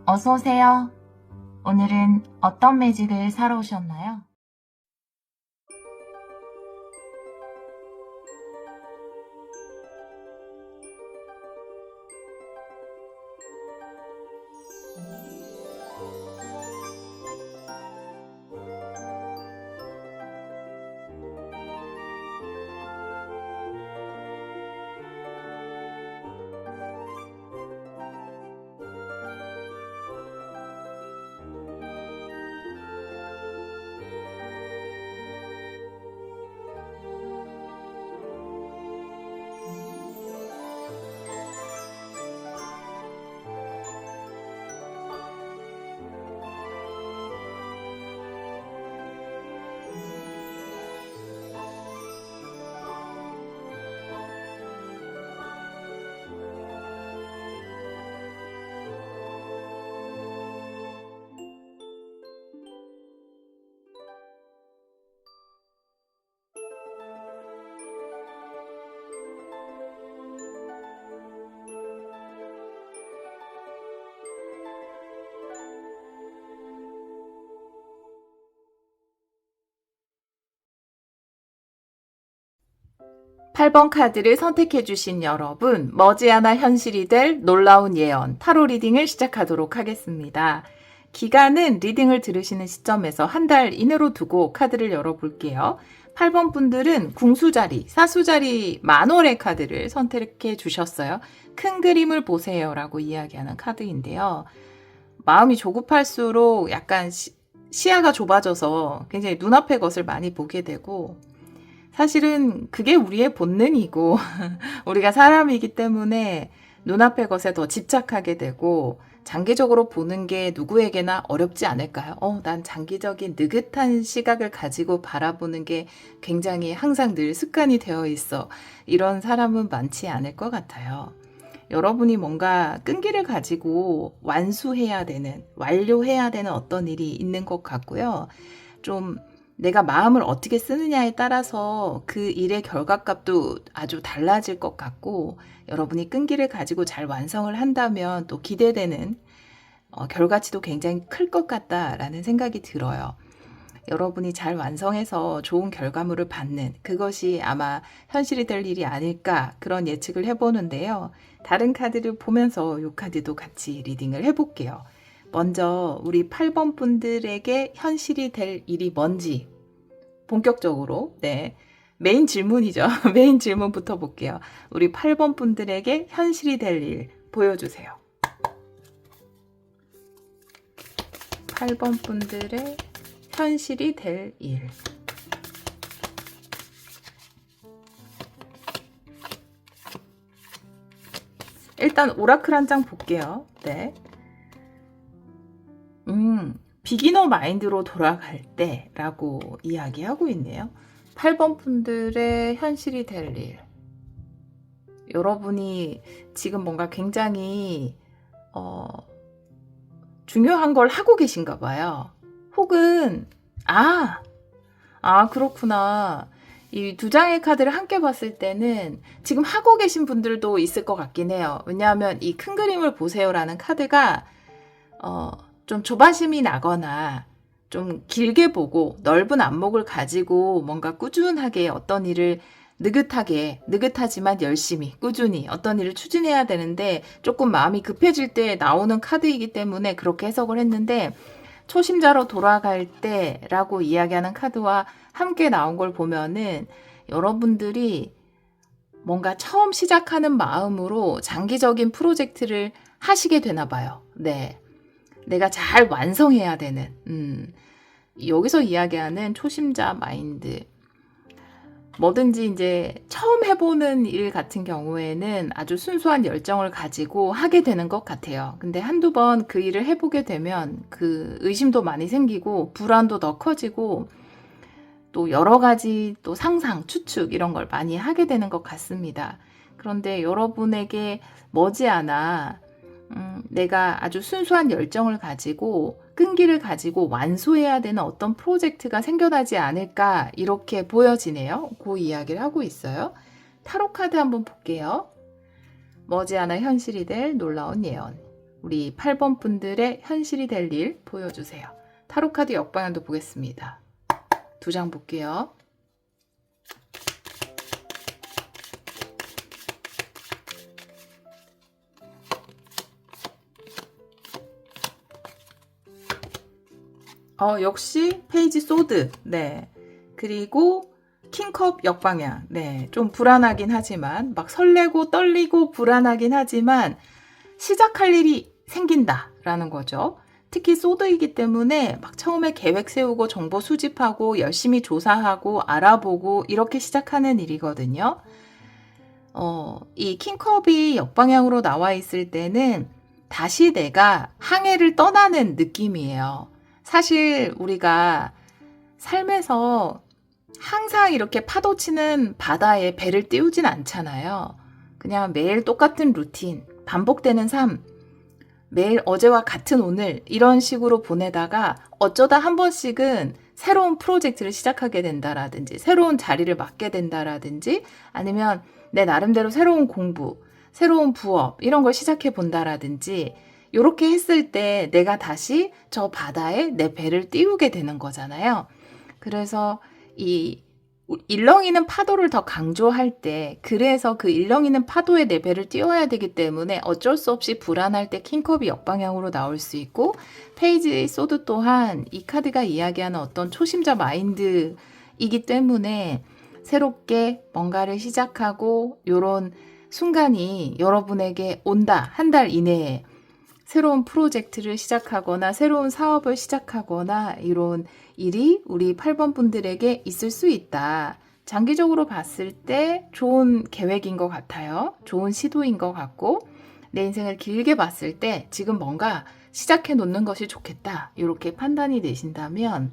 어서 오세요. 오늘은 어떤 매직을 사러 오셨나요? 팔 번 카드를 선택해주신 여러분, 머지않아 현실이 될 놀라운 예언, 타로 리딩을 시작하도록 하겠습니다. 기간은 리딩을 들으시는 시점에서 한 달 이내로 두고 카드를 열어볼게요. 8번 분들은 궁수자리, 사수자리 만월의 카드를 선택해 주셨어요. 큰 그림을 보세요 라고 이야기하는 카드인데요. 마음이 조급할수록 약간 시야가 좁아져서 굉장히 눈앞의 것을 많이 보게 되고, 사실은 그게 우리의 본능이고 우리가 사람이기 때문에 눈앞의 것에 더 집착하게 되고 장기적으로 보는 게 누구에게나 어렵지 않을까요? 난 장기적인 느긋한 시각을 가지고 바라보는 게 굉장히 항상 늘 습관이 되어 있어. 이런 사람은 많지 않을 것 같아요. 여러분이 뭔가 끈기를 가지고 완수해야 되는, 완료해야 되는 어떤 일이 있는 것 같고요. 좀 내가 마음을 어떻게 쓰느냐에 따라서 그 일의 결과값도 아주 달라질 것 같고, 여러분이 끈기를 가지고 잘 완성을 한다면 또 기대되는 결과치도 굉장히 클 것 같다라는 생각이 들어요. 여러분이 잘 완성해서 좋은 결과물을 받는 그것이 아마 현실이 될 일이 아닐까, 그런 예측을 해보는데요. 다른 카드를 보면서 이 카드도 같이 리딩을 해볼게요. 먼저 우리 8번 분들에게 현실이 될 일이 뭔지 본격적으로, 메인 질문이죠. 메인 질문부터 볼게요. 우리 8번 분들에게 현실이 될 일 보여주세요. 8번 분들의 현실이 될 일. 일단 오라클 한 장 볼게요. 네. 비기너 마인드로 돌아갈 때 라고 이야기하고 있네요. 8번 분들의 현실이 될 일. 여러분이 지금 뭔가 굉장히 중요한 걸 하고 계신가 봐요. 혹은 그렇구나. 이 두 장의 카드를 함께 봤을 때는 지금 하고 계신 분들도 있을 것 같긴 해요. 왜냐하면 이 큰 그림을 보세요라는 카드가 좀 조바심이 나거나 좀 길게 보고 넓은 안목을 가지고 뭔가 꾸준하게 어떤 일을 느긋하지만 열심히 꾸준히 어떤 일을 추진해야 되는데 조금 마음이 급해질 때 나오는 카드이기 때문에 그렇게 해석을 했는데, 초심자로 돌아갈 때라고 이야기하는 카드와 함께 나온 걸 보면은 여러분들이 뭔가 처음 시작하는 마음으로 장기적인 프로젝트를 하시게 되나 봐요. 네. 내가 잘 완성해야 되는, 여기서 이야기하는 초심자 마인드. 뭐든지 이제 처음 해보는 일 같은 경우에는 아주 순수한 열정을 가지고 하게 되는 것 같아요. 근데 한두 번 그 일을 해보게 되면 그 의심도 많이 생기고 불안도 더 커지고 또 여러 가지 또 상상, 추측 이런 걸 많이 하게 되는 것 같습니다. 그런데 여러분에게 머지않아 내가 아주 순수한 열정을 가지고 끈기를 가지고 완수해야 되는 어떤 프로젝트가 생겨나지 않을까, 이렇게 보여지네요. 그 이야기를 하고 있어요. 타로 카드 한번 볼게요. 머지않아 현실이 될 놀라운 예언. 우리 8번 분들의 현실이 될 일 보여주세요. 타로카드 역방향도 보겠습니다. 2장 볼게요. 역시 페이지 소드. 네. 그리고 킹컵 역방향. 네. 좀 불안하긴 하지만, 막 설레고 떨리고 불안하긴 하지만, 시작할 일이 생긴다라는 거죠. 특히 소드이기 때문에 막 처음에 계획 세우고 정보 수집하고 열심히 조사하고 알아보고 이렇게 시작하는 일이거든요. 이 킹컵이 역방향으로 나와 있을 때는 다시 내가 항해를 떠나는 느낌이에요. 사실 우리가 삶에서 항상 이렇게 파도 치는 바다에 배를 띄우진 않잖아요. 그냥 매일 똑같은 루틴, 반복되는 삶, 매일 어제와 같은 오늘 이런 식으로 보내다가 어쩌다 한 번씩은 새로운 프로젝트를 시작하게 된다라든지 새로운 자리를 맡게 된다라든지 아니면 내 나름대로 새로운 공부, 새로운 부업 이런 걸 시작해 본다라든지 이렇게 했을 때 내가 다시 저 바다에 내 배를 띄우게 되는 거잖아요. 그래서 이 일렁이는 파도를 더 강조할 때 그래서 그 일렁이는 파도에 내 배를 띄워야 되기 때문에 어쩔 수 없이 불안할 때 킹컵이 역방향으로 나올 수 있고 페이지 소드 또한 이 카드가 이야기하는 어떤 초심자 마인드이기 때문에 새롭게 뭔가를 시작하고 이런 순간이 여러분에게 온다. 한 달 이내에 새로운 프로젝트를 시작하거나 새로운 사업을 시작하거나 이런 일이 우리 8번 분들에게 있을 수 있다. 장기적으로 봤을 때 좋은 계획인 것 같아요. 좋은 시도인 것 같고 내 인생을 길게 봤을 때 지금 뭔가 시작해 놓는 것이 좋겠다. 이렇게 판단이 되신다면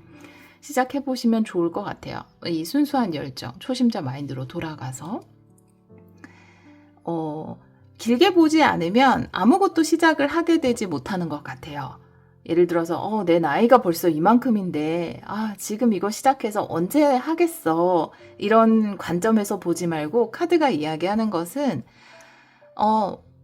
시작해 보시면 좋을 것 같아요. 이 순수한 열정, 초심자 마인드로 돌아가서 길게 보지 않으면 아무것도 시작을 하게 되지 못하는 것 같아요. 예를 들어서 내 나이가 벌써 이만큼인데 지금 이거 시작해서 언제 하겠어. 이런 관점에서 보지 말고 카드가 이야기하는 것은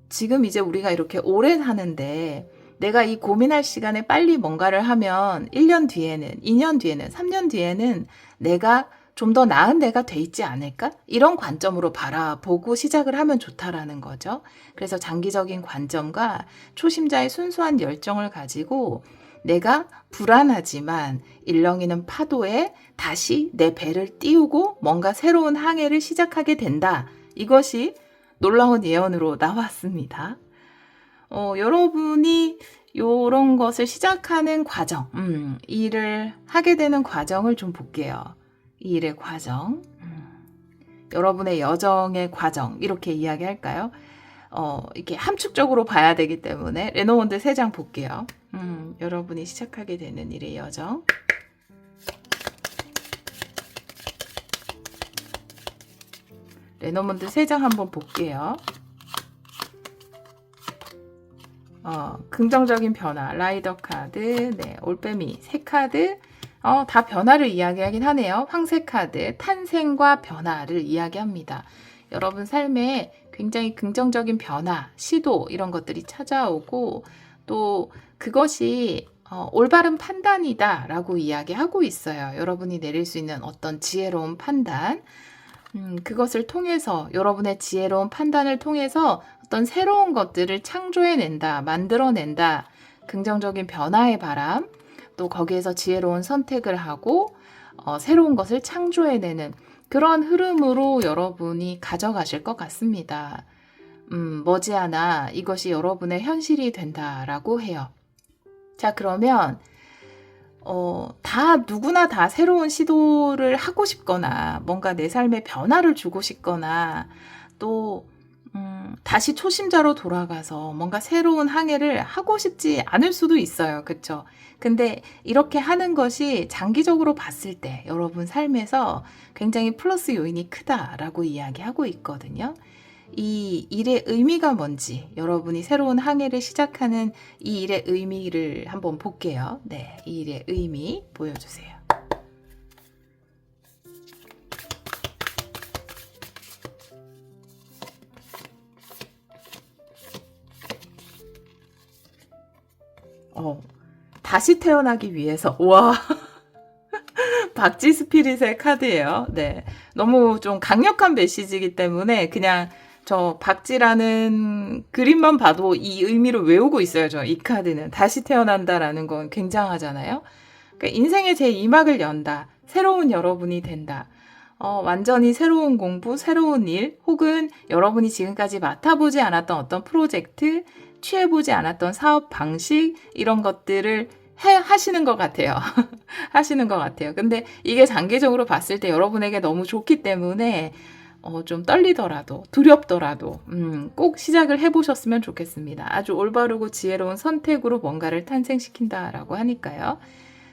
지금 이제 우리가 이렇게 오래 사는데 내가 이 고민할 시간에 빨리 뭔가를 하면 1년 뒤에는, 2년 뒤에는, 3년 뒤에는 내가 좀 더 나은 내가 돼 있지 않을까? 이런 관점으로 바라보고 시작을 하면 좋다라는 거죠. 그래서 장기적인 관점과 초심자의 순수한 열정을 가지고 내가 불안하지만 일렁이는 파도에 다시 내 배를 띄우고 뭔가 새로운 항해를 시작하게 된다. 이것이 놀라운 예언으로 나왔습니다. 여러분이 이런 것을 시작하는 과정, 일을 하게 되는 과정을 좀 볼게요. 이 일의 과정, 여러분의 여정의 과정 이렇게 이야기할까요? 이렇게 함축적으로 봐야 되기 때문에 레노먼드 3장 볼게요. 여러분이 시작하게 되는 일의 여정. 레노먼드 3장 한번 볼게요. 긍정적인 변화, 라이더 카드, 네, 올빼미 3카드, 다 변화를 이야기하긴 하네요. 황새 카드, 탄생과 변화를 이야기합니다. 여러분 삶에 굉장히 긍정적인 변화, 시도 이런 것들이 찾아오고 또 그것이 올바른 판단이다 라고 이야기하고 있어요. 여러분이 내릴 수 있는 어떤 지혜로운 판단, 그것을 통해서 여러분의 지혜로운 판단을 통해서 어떤 새로운 것들을 창조해낸다, 만들어낸다, 긍정적인 변화의 바람, 또 거기에서 지혜로운 선택을 하고 새로운 것을 창조해내는 그런 흐름으로 여러분이 가져가실 것 같습니다. 머지않아 이것이 여러분의 현실이 된다라고 해요. 자, 그러면 누구나 다 새로운 시도를 하고 싶거나 뭔가 내 삶에 변화를 주고 싶거나 또 다시 초심자로 돌아가서 뭔가 새로운 항해를 하고 싶지 않을 수도 있어요. 그쵸? 근데 이렇게 하는 것이 장기적으로 봤을 때 여러분 삶에서 굉장히 플러스 요인이 크다라고 이야기하고 있거든요. 이 일의 의미가 뭔지 여러분이 새로운 항해를 시작하는 이 일의 의미를 한번 볼게요. 네, 이 일의 의미 보여주세요. 다시 태어나기 위해서. 와. 박쥐 스피릿의 카드예요. 네. 너무 좀 강력한 메시지이기 때문에 그냥 저 박쥐라는 그림만 봐도 이 의미를 외우고 있어요. 저 이 카드는. 다시 태어난다라는 건 굉장하잖아요. 그러니까 인생의 제2막을 연다. 새로운 여러분이 된다. 완전히 새로운 공부, 새로운 일, 혹은 여러분이 지금까지 맡아보지 않았던 어떤 프로젝트, 취해보지 않았던 사업 방식, 이런 것들을 하시는 것 같아요. 하시는 것 같아요. 근데 이게 장기적으로 봤을 때 여러분에게 너무 좋기 때문에 좀 떨리더라도, 두렵더라도, 꼭 시작을 해보셨으면 좋겠습니다. 아주 올바르고 지혜로운 선택으로 뭔가를 탄생시킨다라고 하니까요.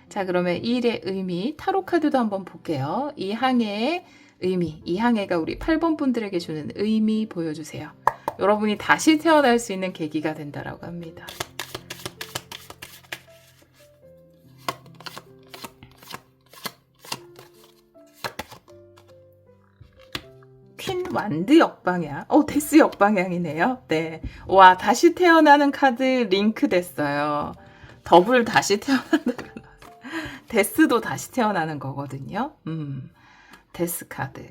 자, 그러면 이 일의 의미, 타로 카드도 한번 볼게요. 이 항해의 의미, 이 항해가 우리 8번 분들에게 주는 의미 보여주세요. 여러분이 다시 태어날 수 있는 계기가 된다라고 합니다. 퀸 완드 역방향. 데스 역방향이네요. 네. 와, 다시 태어나는 카드 링크 됐어요. 더블 다시 태어난다. 데스도 다시 태어나는 거거든요. 데스 카드.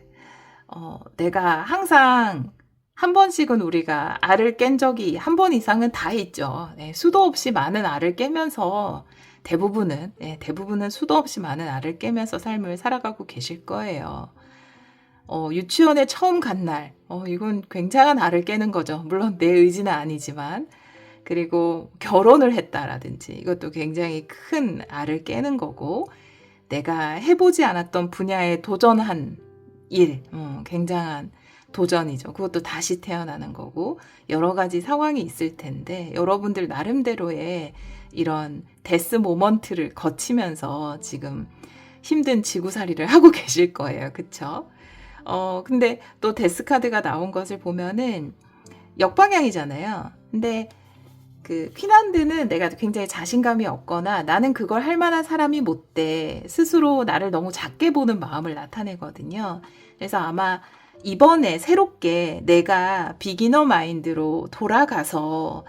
내가 항상 한 번씩은 우리가 알을 깬 적이 한 번 이상은 다 있죠. 네, 수도 없이 많은 알을 깨면서 대부분은 수도 없이 많은 알을 깨면서 삶을 살아가고 계실 거예요. 유치원에 처음 간 날, 이건 굉장한 알을 깨는 거죠. 물론 내 의지는 아니지만. 그리고 결혼을 했다라든지, 이것도 굉장히 큰 알을 깨는 거고, 내가 해보지 않았던 분야에 도전한 일, 굉장한 도전이죠. 그것도 다시 태어나는 거고, 여러 가지 상황이 있을 텐데, 여러분들 나름대로의 이런 데스 모먼트를 거치면서 지금 힘든 지구살이를 하고 계실 거예요. 그쵸? 근데 또 데스 카드가 나온 것을 보면은 역방향이잖아요. 근데 그 퀸한드는 내가 굉장히 자신감이 없거나 나는 그걸 할 만한 사람이 못 돼. 스스로 나를 너무 작게 보는 마음을 나타내거든요. 그래서 아마 이번에 새롭게 내가 비기너 마인드로 돌아가서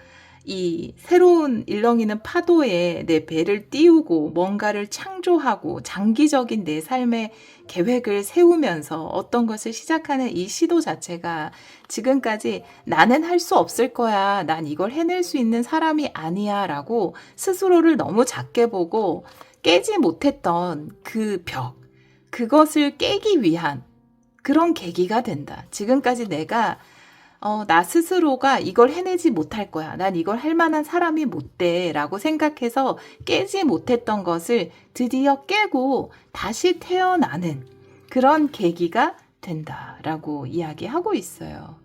이 새로운 일렁이는 파도에 내 배를 띄우고 뭔가를 창조하고 장기적인 내 삶의 계획을 세우면서 어떤 것을 시작하는 이 시도 자체가 지금까지 나는 할 수 없을 거야. 난 이걸 해낼 수 있는 사람이 아니야. 라고 스스로를 너무 작게 보고 깨지 못했던 그 벽, 그것을 깨기 위한 그런 계기가 된다. 지금까지 내가 나 스스로가 이걸 해내지 못할 거야. 난 이걸 할 만한 사람이 못 돼. 라고 생각해서 깨지 못했던 것을 드디어 깨고 다시 태어나는 그런 계기가 된다라고 이야기하고 있어요.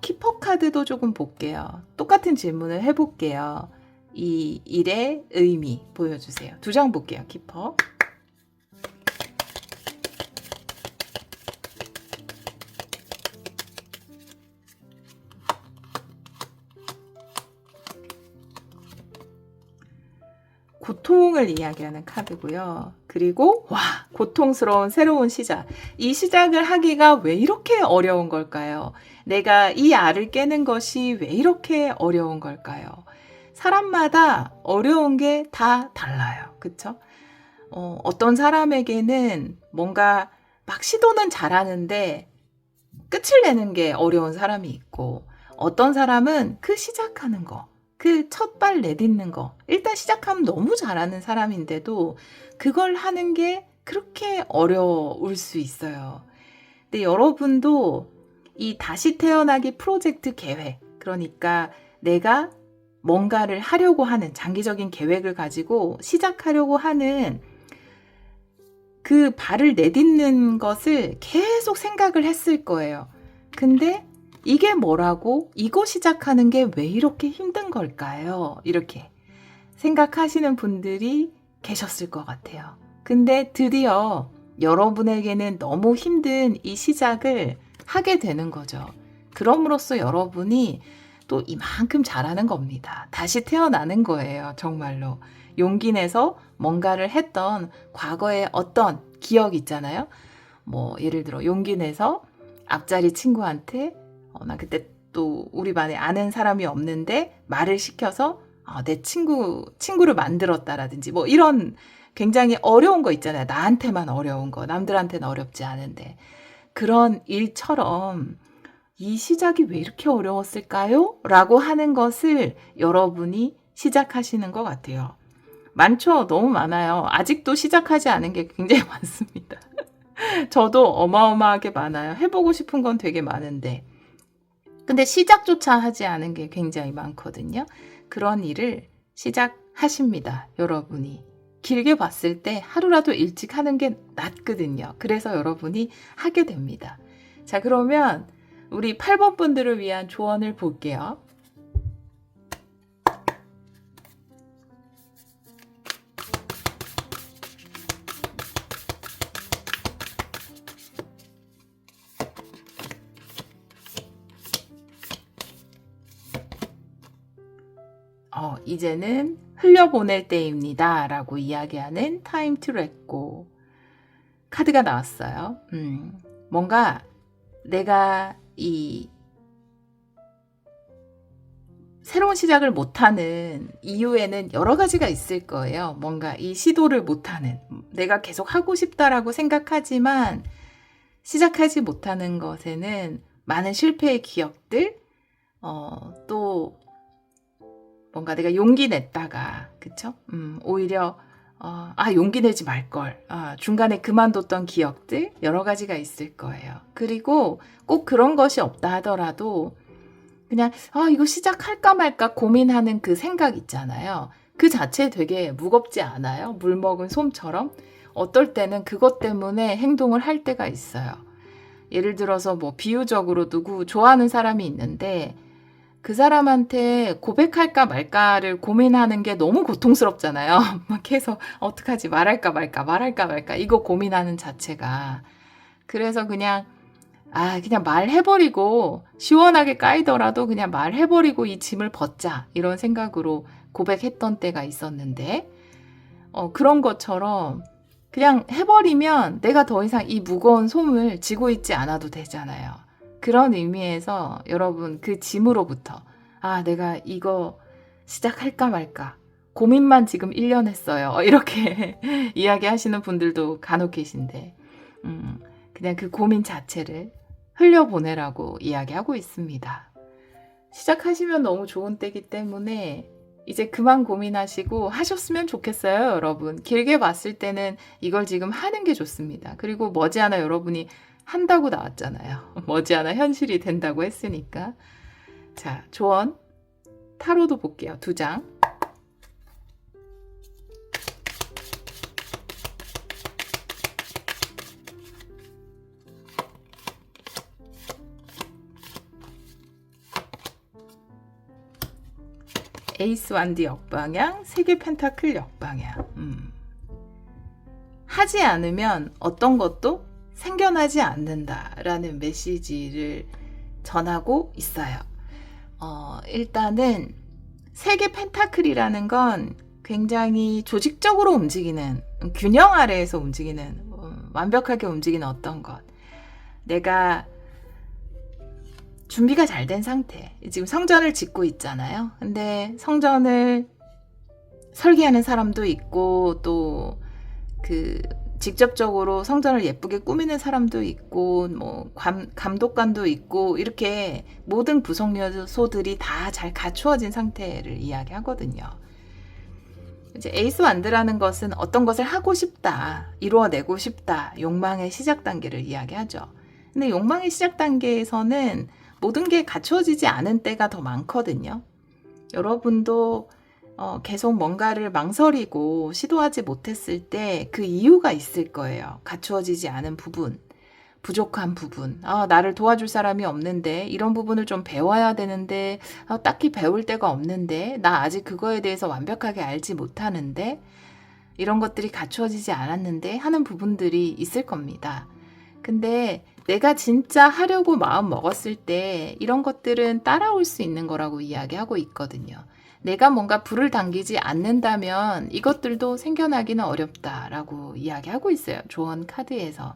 키퍼 카드도 조금 볼게요. 똑같은 질문을 해볼게요. 이 일의 의미 보여주세요. 2장 볼게요. 키퍼. 고통을 이야기하는 카드고요. 그리고 고통스러운 새로운 시작. 이 시작을 하기가 왜 이렇게 어려운 걸까요? 내가 이 알을 깨는 것이 왜 이렇게 어려운 걸까요? 사람마다 어려운 게 다 달라요. 그쵸? 어떤 사람에게는 뭔가 막 시도는 잘하는데 끝을 내는 게 어려운 사람이 있고, 어떤 사람은 그 시작하는 거, 그 첫 발 내딛는 거, 일단 시작하면 너무 잘하는 사람인데도 그걸 하는 게 그렇게 어려울 수 있어요. 근데 여러분도 이 다시 태어나기 프로젝트 계획, 그러니까 내가 뭔가를 하려고 하는 장기적인 계획을 가지고 시작하려고 하는 그 발을 내딛는 것을 계속 생각을 했을 거예요. 근데 이게 뭐라고? 이거 시작하는 게 왜 이렇게 힘든 걸까요? 이렇게 생각하시는 분들이 계셨을 것 같아요. 근데 드디어 여러분에게는 너무 힘든 이 시작을 하게 되는 거죠. 그럼으로써 여러분이 또 이만큼 잘하는 겁니다. 다시 태어나는 거예요. 정말로. 용기 내서 뭔가를 했던 과거의 어떤 기억 있잖아요. 뭐 예를 들어 용기 내서 앞자리 친구한테 나 그때 또 우리 반에 아는 사람이 없는데 말을 시켜서 내 친구를 만들었다라든지 뭐 이런 굉장히 어려운 거 있잖아요. 나한테만 어려운 거, 남들한테는 어렵지 않은데. 그런 일처럼 이 시작이 왜 이렇게 어려웠을까요? 라고 하는 것을 여러분이 시작하시는 것 같아요. 많죠? 너무 많아요. 아직도 시작하지 않은 게 굉장히 많습니다. 저도 어마어마하게 많아요. 해보고 싶은 건 되게 많은데. 근데 시작조차 하지 않은 게 굉장히 많거든요. 그런 일을 시작하십니다. 여러분이. 길게 봤을 때 하루라도 일찍 하는 게 낫거든요. 그래서 여러분이 하게 됩니다. 자, 그러면 우리 8번 분들을 위한 조언을 볼게요. 이제는 흘려보낼 때입니다. 라고 이야기하는 Time to Let Go 카드가 나왔어요. 뭔가 내가 이 새로운 시작을 못하는 이유에는 여러 가지가 있을 거예요. 뭔가 이 시도를 못하는, 내가 계속 하고 싶다라고 생각하지만 시작하지 못하는 것에는 많은 실패의 기억들, 또 뭔가 내가 용기 냈다가, 그쵸? 오히려, 용기 내지 말걸. 중간에 그만뒀던 기억들, 여러 가지가 있을 거예요. 그리고 꼭 그런 것이 없다 하더라도, 그냥, 이거 시작할까 말까 고민하는 그 생각 있잖아요. 그 자체 되게 무겁지 않아요? 물 먹은 솜처럼? 어떨 때는 그것 때문에 행동을 할 때가 있어요. 예를 들어서 뭐 비유적으로 누구 좋아하는 사람이 있는데, 그 사람한테 고백할까 말까를 고민하는 게 너무 고통스럽잖아요. 막 해서 어떡하지, 말할까 말까 이거 고민하는 자체가. 그래서 그냥 말해버리고 시원하게 까이더라도 그냥 말해버리고 이 짐을 벗자 이런 생각으로 고백했던 때가 있었는데 그런 것처럼 그냥 해버리면 내가 더 이상 이 무거운 솜을 지고 있지 않아도 되잖아요. 그런 의미에서 여러분 그 짐으로부터 내가 이거 시작할까 말까 고민만 지금 1년 했어요. 이렇게 이야기하시는 분들도 간혹 계신데 그냥 그 고민 자체를 흘려보내라고 이야기하고 있습니다. 시작하시면 너무 좋은 때이기 때문에 이제 그만 고민하시고 하셨으면 좋겠어요, 여러분. 길게 봤을 때는 이걸 지금 하는 게 좋습니다. 그리고 머지않아 여러분이 한다고 나왔잖아요. 머지않아 현실이 된다고 했으니까. 자, 조언 타로도 볼게요. 2장. 에이스 완드 역방향, 세계 펜타클 역방향. 하지 않으면 어떤 것도 생겨나지 않는다라는 메시지를 전하고 있어요. 일단은 세계 펜타클이라는 건 굉장히 조직적으로 움직이는, 균형 아래에서 움직이는, 완벽하게 움직이는 어떤 것. 내가 준비가 잘 된 상태. 지금 성전을 짓고 있잖아요. 근데 성전을 설계하는 사람도 있고 또 그 직접적으로 성전을 예쁘게 꾸미는 사람도 있고 뭐 감독관도 있고 이렇게 모든 구성 요소들이 다 잘 갖추어진 상태를 이야기하거든요. 이제 에이스 완드라는 것은 어떤 것을 하고 싶다, 이루어내고 싶다, 욕망의 시작 단계를 이야기하죠. 근데 욕망의 시작 단계에서는 모든 게 갖추어지지 않은 때가 더 많거든요. 여러분도 계속 뭔가를 망설이고 시도하지 못했을 때 그 이유가 있을 거예요. 갖추어지지 않은 부분, 부족한 부분, 나를 도와줄 사람이 없는데, 이런 부분을 좀 배워야 되는데, 딱히 배울 데가 없는데, 나 아직 그거에 대해서 완벽하게 알지 못하는데, 이런 것들이 갖추어지지 않았는데 하는 부분들이 있을 겁니다. 근데 내가 진짜 하려고 마음 먹었을 때 이런 것들은 따라올 수 있는 거라고 이야기하고 있거든요. 내가 뭔가 불을 당기지 않는다면 이것들도 생겨나기는 어렵다라고 이야기하고 있어요. 조언 카드에서.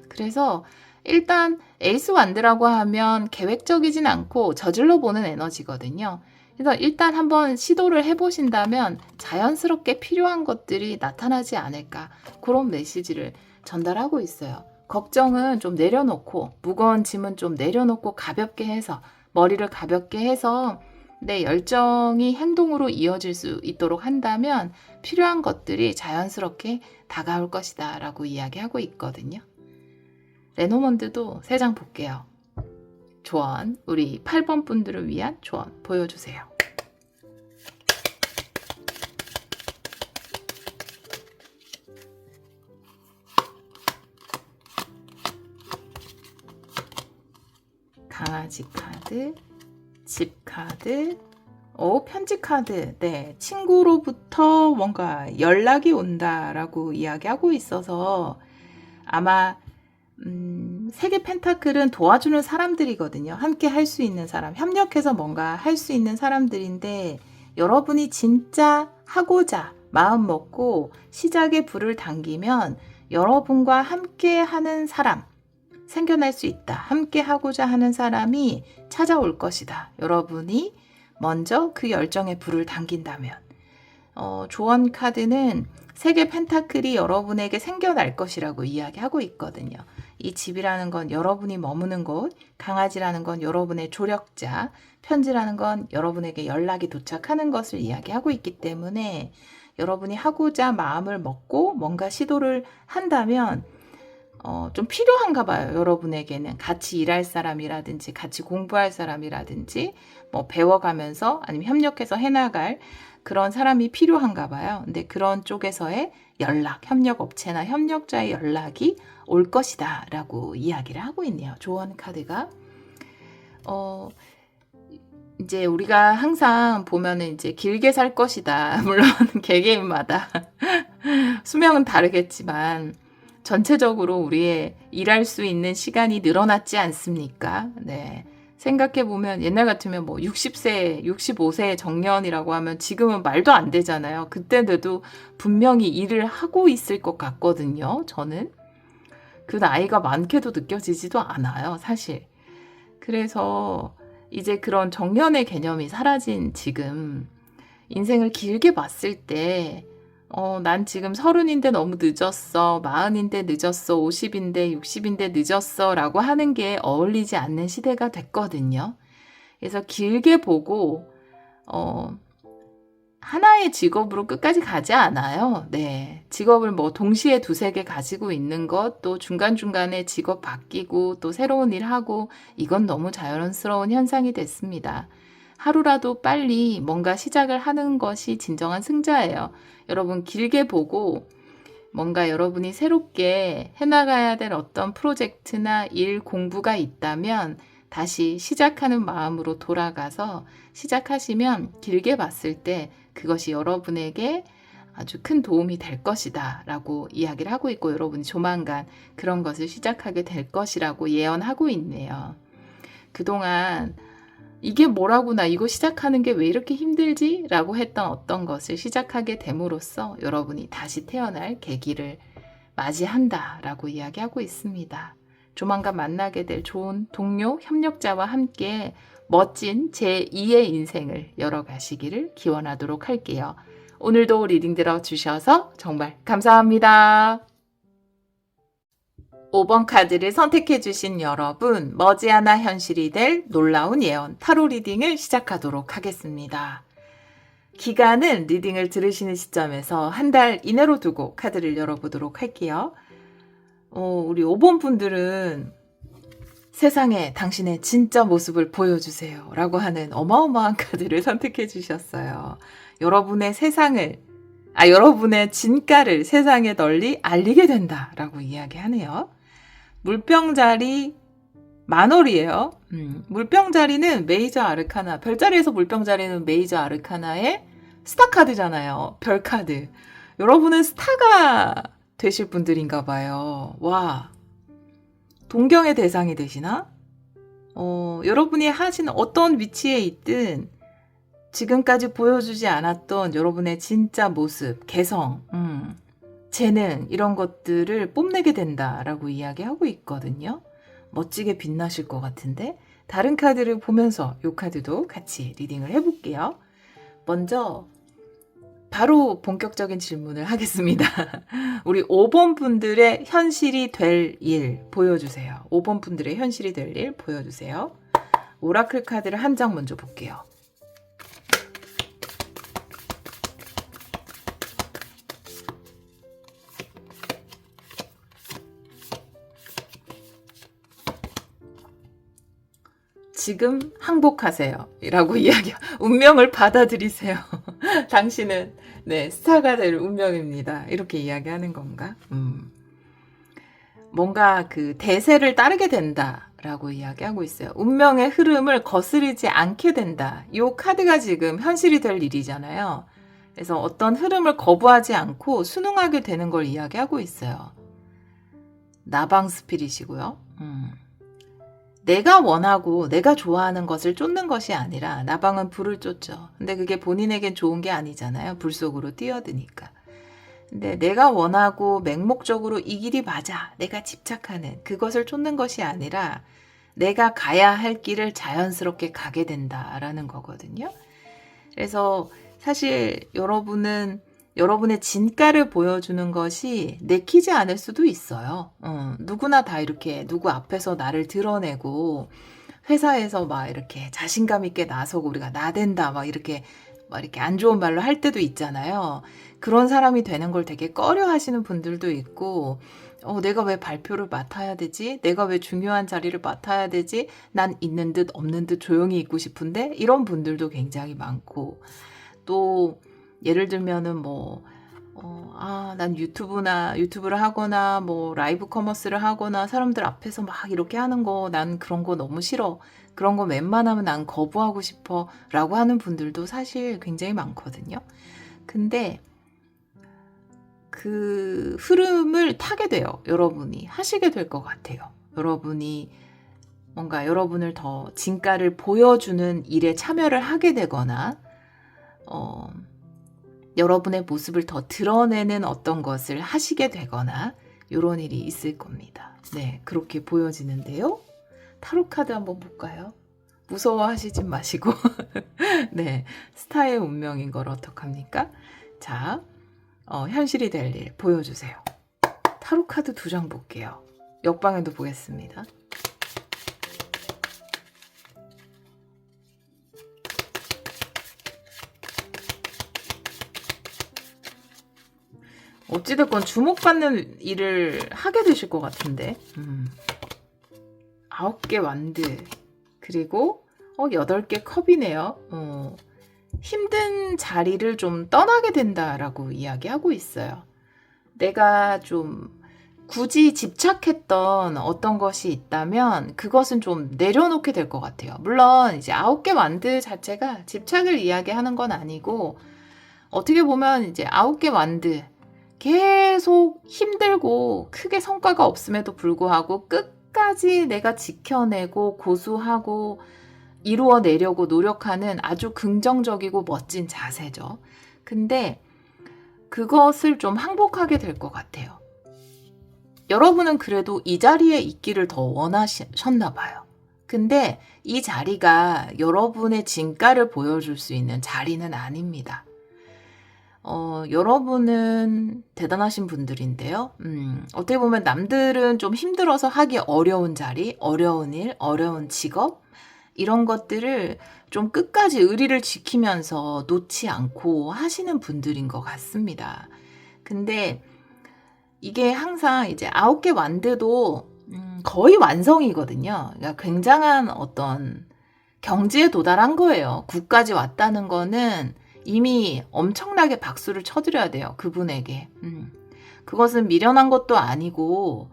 그래서 일단 에이스 완드라고 하면 계획적이진 않고 저질러 보는 에너지거든요. 그래서 일단 한번 시도를 해보신다면 자연스럽게 필요한 것들이 나타나지 않을까, 그런 메시지를 전달하고 있어요. 걱정은 좀 내려놓고, 무거운 짐은 좀 내려놓고 가볍게 해서, 머리를 가볍게 해서 내 열정이 행동으로 이어질 수 있도록 한다면 필요한 것들이 자연스럽게 다가올 것이다 라고 이야기하고 있거든요. 레노먼드도 3장 볼게요. 조언, 우리 8번 분들을 위한 조언 보여주세요. 강아지 카드, 집 카드, 편지 카드. 네, 친구로부터 뭔가 연락이 온다라고 이야기하고 있어서 아마 세계 펜타클은 도와주는 사람들이거든요. 함께 할 수 있는 사람, 협력해서 뭔가 할 수 있는 사람들인데, 여러분이 진짜 하고자 마음 먹고 시작에 불을 당기면 여러분과 함께 하는 사람, 생겨날 수 있다. 함께 하고자 하는 사람이 찾아올 것이다. 여러분이 먼저 그 열정에 불을 당긴다면. 조언 카드는 세계 펜타클이 여러분에게 생겨날 것이라고 이야기하고 있거든요. 이 집이라는 건 여러분이 머무는 곳, 강아지라는 건 여러분의 조력자, 편지라는 건 여러분에게 연락이 도착하는 것을 이야기하고 있기 때문에 여러분이 하고자 마음을 먹고 뭔가 시도를 한다면 좀 필요한가 봐요. 여러분에게는 같이 일할 사람이라든지 같이 공부할 사람이라든지 뭐 배워가면서 아니면 협력해서 해나갈 그런 사람이 필요한가 봐요. 근데 그런 쪽에서의 연락, 협력업체나 협력자의 연락이 올 것이다 라고 이야기를 하고 있네요. 조언 카드가. 이제 우리가 항상 보면은 이제 길게 살 것이다. 물론 개개인마다 수명은 다르겠지만 전체적으로 우리의 일할 수 있는 시간이 늘어났지 않습니까? 네. 생각해보면 옛날 같으면 뭐 60세, 65세 정년이라고 하면 지금은 말도 안 되잖아요. 그때도 분명히 일을 하고 있을 것 같거든요. 저는. 그 나이가 많게도 느껴지지도 않아요. 사실. 그래서 이제 그런 정년의 개념이 사라진 지금 인생을 길게 봤을 때 난 지금 30인데 너무 늦었어. 40인데 늦었어. 50인데 60인데 늦었어. 라고 하는 게 어울리지 않는 시대가 됐거든요. 그래서 길게 보고, 하나의 직업으로 끝까지 가지 않아요. 네. 직업을 뭐 동시에 2-3개 가지고 있는 것, 또 중간중간에 직업 바뀌고 또 새로운 일 하고, 이건 너무 자연스러운 현상이 됐습니다. 하루라도 빨리 뭔가 시작을 하는 것이 진정한 승자예요. 여러분 길게 보고 뭔가 여러분이 새롭게 해나가야 될 어떤 프로젝트나 일 공부가 있다면 다시 시작하는 마음으로 돌아가서 시작하시면 길게 봤을 때 그것이 여러분에게 아주 큰 도움이 될 것이다 라고 이야기를 하고 있고, 여러분이 조만간 그런 것을 시작하게 될 것이라고 예언하고 있네요. 그동안 이게 뭐라고, 나 이거 시작하는 게 왜 이렇게 힘들지? 라고 했던 어떤 것을 시작하게 됨으로써 여러분이 다시 태어날 계기를 맞이한다 라고 이야기하고 있습니다. 조만간 만나게 될 좋은 동료, 협력자와 함께 멋진 제2의 인생을 열어가시기를 기원하도록 할게요. 오늘도 리딩 들어주셔서 정말 감사합니다. 5번 카드를 선택해주신 여러분, 머지않아 현실이 될 놀라운 예언 타로 리딩을 시작하도록 하겠습니다. 기간은 리딩을 들으시는 시점에서 한 달 이내로 두고 카드를 열어보도록 할게요. 우리 5번 분들은 세상에 당신의 진짜 모습을 보여주세요 라고 하는 어마어마한 카드를 선택해 주셨어요. 여러분의 여러분의 진가를 세상에 널리 알리게 된다 라고 이야기하네요. 물병자리 만월이에요. 물병자리는 메이저 아르카나, 별자리에서 물병자리는 메이저 아르카나의 스타 카드잖아요. 별 카드. 여러분은 스타가 되실 분들인가 봐요. 와, 동경의 대상이 되시나? 여러분이 하신 어떤 위치에 있든 지금까지 보여주지 않았던 여러분의 진짜 모습, 개성, 재능 이런 것들을 뽐내게 된다라고 이야기하고 있거든요. 멋지게 빛나실 것 같은데 다른 카드를 보면서 이 카드도 같이 리딩을 해볼게요. 먼저 바로 본격적인 질문을 하겠습니다. 우리 5번 분들의 현실이 될 일 보여주세요. 5번 분들의 현실이 될 일 보여주세요. 오라클 카드를 한 장 먼저 볼게요. 지금 항복하세요. 라고 이야기, 운명을 받아들이세요. 당신은, 네, 스타가 될 운명입니다. 이렇게 이야기하는 건가? 뭔가 그 대세를 따르게 된다. 라고 이야기하고 있어요. 운명의 흐름을 거스르지 않게 된다. 이 카드가 지금 현실이 될 일이잖아요. 그래서 어떤 흐름을 거부하지 않고 순응하게 되는 걸 이야기하고 있어요. 나방 스피릿이고요. 내가 원하고 내가 좋아하는 것을 쫓는 것이 아니라 나방은 불을 쫓죠. 근데 그게 본인에겐 좋은 게 아니잖아요. 불 속으로 뛰어드니까. 근데 내가 원하고 맹목적으로 이 길이 맞아. 내가 집착하는 그것을 쫓는 것이 아니라 내가 가야 할 길을 자연스럽게 가게 된다라는 거거든요. 그래서 사실 여러분은 여러분의 진가를 보여주는 것이 내키지 않을 수도 있어요. 누구나 다 이렇게 누구 앞에서 나를 드러내고 회사에서 막 이렇게 자신감 있게 나서고 우리가 나댄다 막 이렇게 안 좋은 말로 할 때도 있잖아요. 그런 사람이 되는 걸 되게 꺼려 하시는 분들도 있고, 내가 왜 발표를 맡아야 되지? 내가 왜 중요한 자리를 맡아야 되지? 난 있는 듯 없는 듯 조용히 있고 싶은데? 이런 분들도 굉장히 많고, 또 예를 들면은 난 유튜브를 하거나 라이브 커머스를 하거나 사람들 앞에서 막 이렇게 하는 거 난 그런 거 너무 싫어. 그런 거 웬만하면 난 거부하고 싶어. 라고 하는 분들도 사실 굉장히 많거든요. 근데 그 흐름을 타게 돼요. 여러분이 하시게 될 것 같아요. 여러분이 뭔가 여러분을 더 진가를 보여주는 일에 참여를 하게 되거나 여러분의 모습을 더 드러내는 어떤 것을 하시게 되거나 이런 일이 있을 겁니다. 네, 그렇게 보여지는데요. 타로 카드 한번 볼까요? 무서워하시진 마시고 네, 스타의 운명인 걸 어떡합니까? 자, 현실이 될 일 보여주세요. 타로 카드 2장 볼게요. 역방에도 보겠습니다. 어찌됐건 주목받는 일을 하게 되실 것 같은데 9개 완드 그리고 8개 컵이네요. 힘든 자리를 좀 떠나게 된다라고 이야기하고 있어요. 내가 좀 굳이 집착했던 어떤 것이 있다면 그것은 좀 내려놓게 될 것 같아요. 물론 이제 9개 완드 자체가 집착을 이야기하는 건 아니고 어떻게 보면 이제 9개 완드 계속 힘들고 크게 성과가 없음에도 불구하고 끝까지 내가 지켜내고 고수하고 이루어내려고 노력하는 아주 긍정적이고 멋진 자세죠. 근데 그것을 좀 항복하게 될 것 같아요. 여러분은 그래도 이 자리에 있기를 더 원하셨나 봐요. 근데 이 자리가 여러분의 진가를 보여줄 수 있는 자리는 아닙니다. 여러분은 대단하신 분들인데요. 어떻게 보면 남들은 좀 힘들어서 하기 어려운 자리, 어려운 일, 어려운 직업, 이런 것들을 좀 끝까지 의리를 지키면서 놓지 않고 하시는 분들인 것 같습니다. 근데 이게 항상 이제 9개 완드도 거의 완성이거든요. 그러니까 굉장한 어떤 경지에 도달한 거예요. 9까지 왔다는 거는 이미 엄청나게 박수를 쳐드려야 돼요. 그분에게. 그것은 미련한 것도 아니고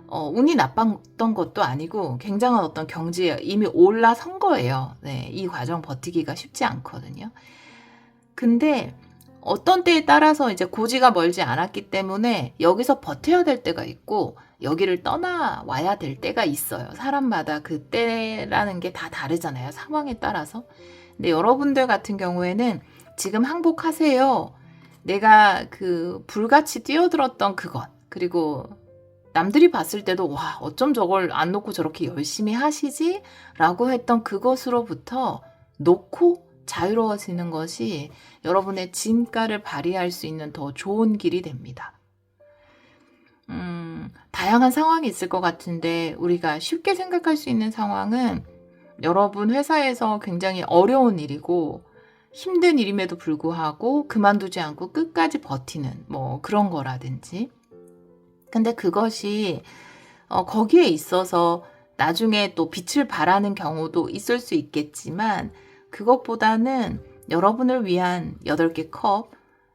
운이 나빴던 것도 아니고 굉장한 어떤 경지에 이미 올라선 거예요. 네, 이 과정 버티기가 쉽지 않거든요. 근데 어떤 때에 따라서 이제 고지가 멀지 않았기 때문에 여기서 버텨야 될 때가 있고 여기를 떠나와야 될 때가 있어요. 사람마다 그 때라는 게 다 다르잖아요. 상황에 따라서. 근데 여러분들 같은 경우에는 지금 항복하세요. 내가 그 불같이 뛰어들었던 그것, 그리고 남들이 봤을 때도 와, 어쩜 저걸 안 놓고 저렇게 열심히 하시지? 라고 했던 그것으로부터 놓고 자유로워지는 것이 여러분의 진가를 발휘할 수 있는 더 좋은 길이 됩니다. 다양한 상황이 있을 것 같은데 우리가 쉽게 생각할 수 있는 상황은 여러분 회사에서 굉장히 어려운 일이고 힘든 일임에도 불구하고 그만두지 않고 끝까지 버티는 뭐 그런 거라든지. 근데 그것이 거기에 있어서 나중에 또 빛을 발하는 경우도 있을 수 있겠지만 그것보다는 여러분을 위한 8개 컵,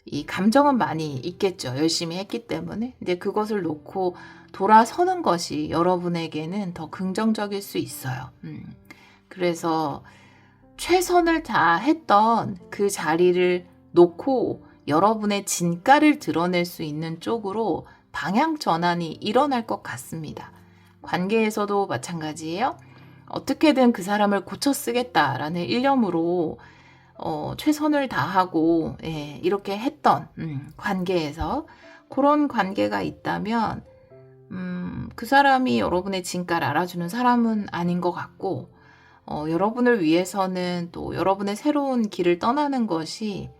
이 감정은 많이 있겠죠. 열심히 했기 때문에. 근데 그것을 놓고 돌아서는 것이 여러분에게는 더 긍정적일 수 있어요. 그래서 최선을 다했던 그 자리를 놓고 여러분의 진가를 드러낼 수 있는 쪽으로 방향 전환이 일어날 것 같습니다. 관계에서도 마찬가지예요. 어떻게든 그 사람을 고쳐 쓰겠다라는 일념으로 최선을 다하고 이렇게 했던 관계에서 그런 관계가 있다면 그 사람이 여러분의 진가를 알아주는 사람은 아닌 것 같고 여러분을 위해서는 또 여러분의 새로운 길을 떠나는 것이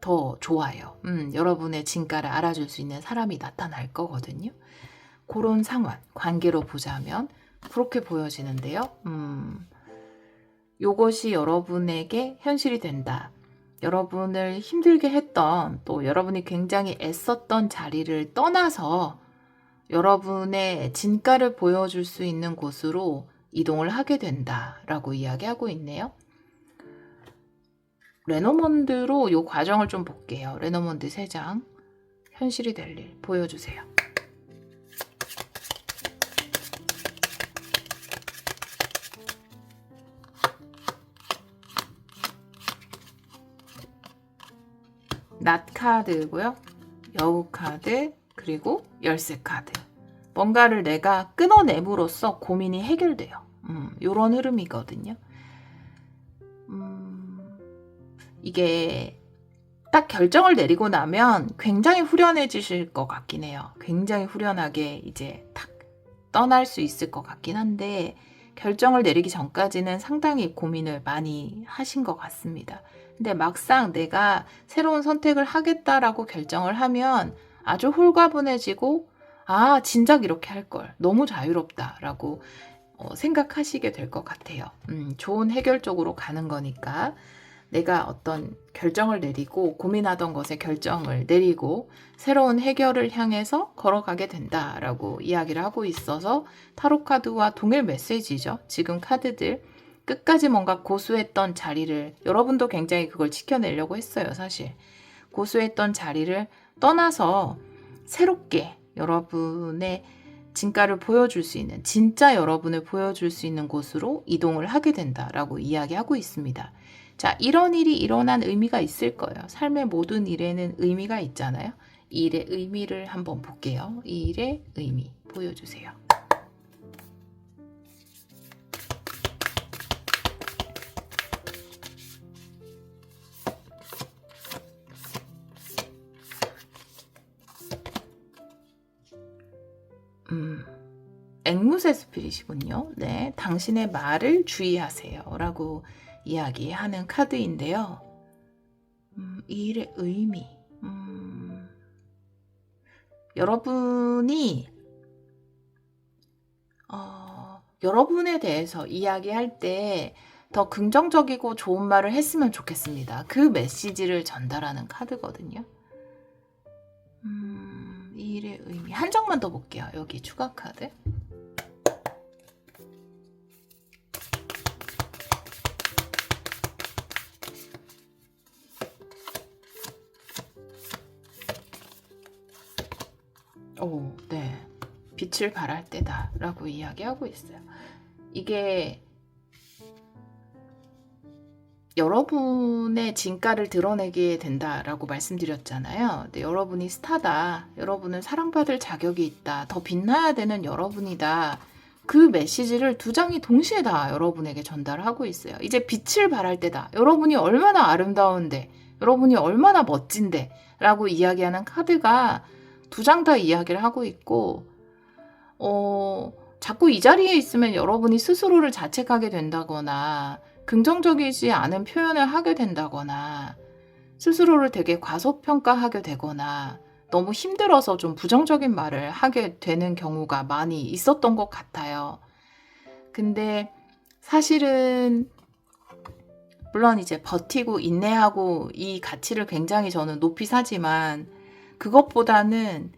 더 좋아요. 여러분의 진가를 알아줄 수 있는 사람이 나타날 거거든요. 그런 상황, 관계로 보자면 그렇게 보여지는데요. 요것이 여러분에게 현실이 된다. 여러분을 힘들게 했던 또 여러분이 굉장히 애썼던 자리를 떠나서 여러분의 진가를 보여줄 수 있는 곳으로 이동을 하게 된다라고 이야기하고 있네요. 레노먼드로 이 과정을 좀 볼게요. 레노먼드 3장 현실이 될 일 보여주세요. 낫 카드고요. 여우 카드 그리고 열쇠 카드. 뭔가를 내가 끊어냄으로써 고민이 해결돼요. 요런 흐름이거든요. 이게 딱 결정을 내리고 나면 굉장히 후련해지실 것 같긴 해요. 굉장히 후련하게 이제 탁 떠날 수 있을 것 같긴 한데 결정을 내리기 전까지는 상당히 고민을 많이 하신 것 같습니다. 근데 막상 내가 새로운 선택을 하겠다라고 결정을 하면 아주 홀가분해지고 아, 진작 이렇게 할 걸. 너무 자유롭다라고 생각하시게 될 것 같아요. 좋은 해결 쪽으로 가는 거니까 내가 어떤 결정을 내리고 고민하던 것에 결정을 내리고 새로운 해결을 향해서 걸어가게 된다라고 이야기를 하고 있어서 타로 카드와 동일 메시지죠. 지금 카드들 끝까지 뭔가 고수했던 자리를 여러분도 굉장히 그걸 지켜내려고 했어요. 사실 고수했던 자리를 떠나서 새롭게 여러분의 진가를 보여줄 수 있는 진짜 여러분을 보여줄 수 있는 곳으로 이동을 하게 된다라고 이야기하고 있습니다. 자, 이런 일이 일어난 의미가 있을 거예요. 삶의 모든 일에는 의미가 있잖아요. 이 일의 의미를 한번 볼게요. 이 일의 의미 보여주세요. 앵무새 스피릿이군요. 네, 당신의 말을 주의하세요. 라고 이야기하는 카드인데요. 이 일의 의미. 여러분이 여러분에 대해서 이야기할 때 더 긍정적이고 좋은 말을 했으면 좋겠습니다. 그 메시지를 전달하는 카드거든요. 이 일의 의미. 한 장만 더 볼게요. 여기 추가 카드. 오, 네. 빛을 발할 때다 라고 이야기하고 있어요. 이게 여러분의 진가를 드러내게 된다라고 말씀드렸잖아요. 근데 여러분이 스타다. 여러분은 사랑받을 자격이 있다. 더 빛나야 되는 여러분이다. 그 메시지를 2장이 동시에 다 여러분에게 전달하고 있어요. 이제 빛을 발할 때다. 여러분이 얼마나 아름다운데, 여러분이 얼마나 멋진데 라고 이야기하는 카드가 2장 다 이야기를 하고 있고 자꾸 이 자리에 있으면 여러분이 스스로를 자책하게 된다거나 긍정적이지 않은 표현을 하게 된다거나 스스로를 되게 과소평가하게 되거나 너무 힘들어서 좀 부정적인 말을 하게 되는 경우가 많이 있었던 것 같아요. 근데 사실은 물론 이제 버티고 인내하고 이 가치를 굉장히 저는 높이 사지만 그것보다는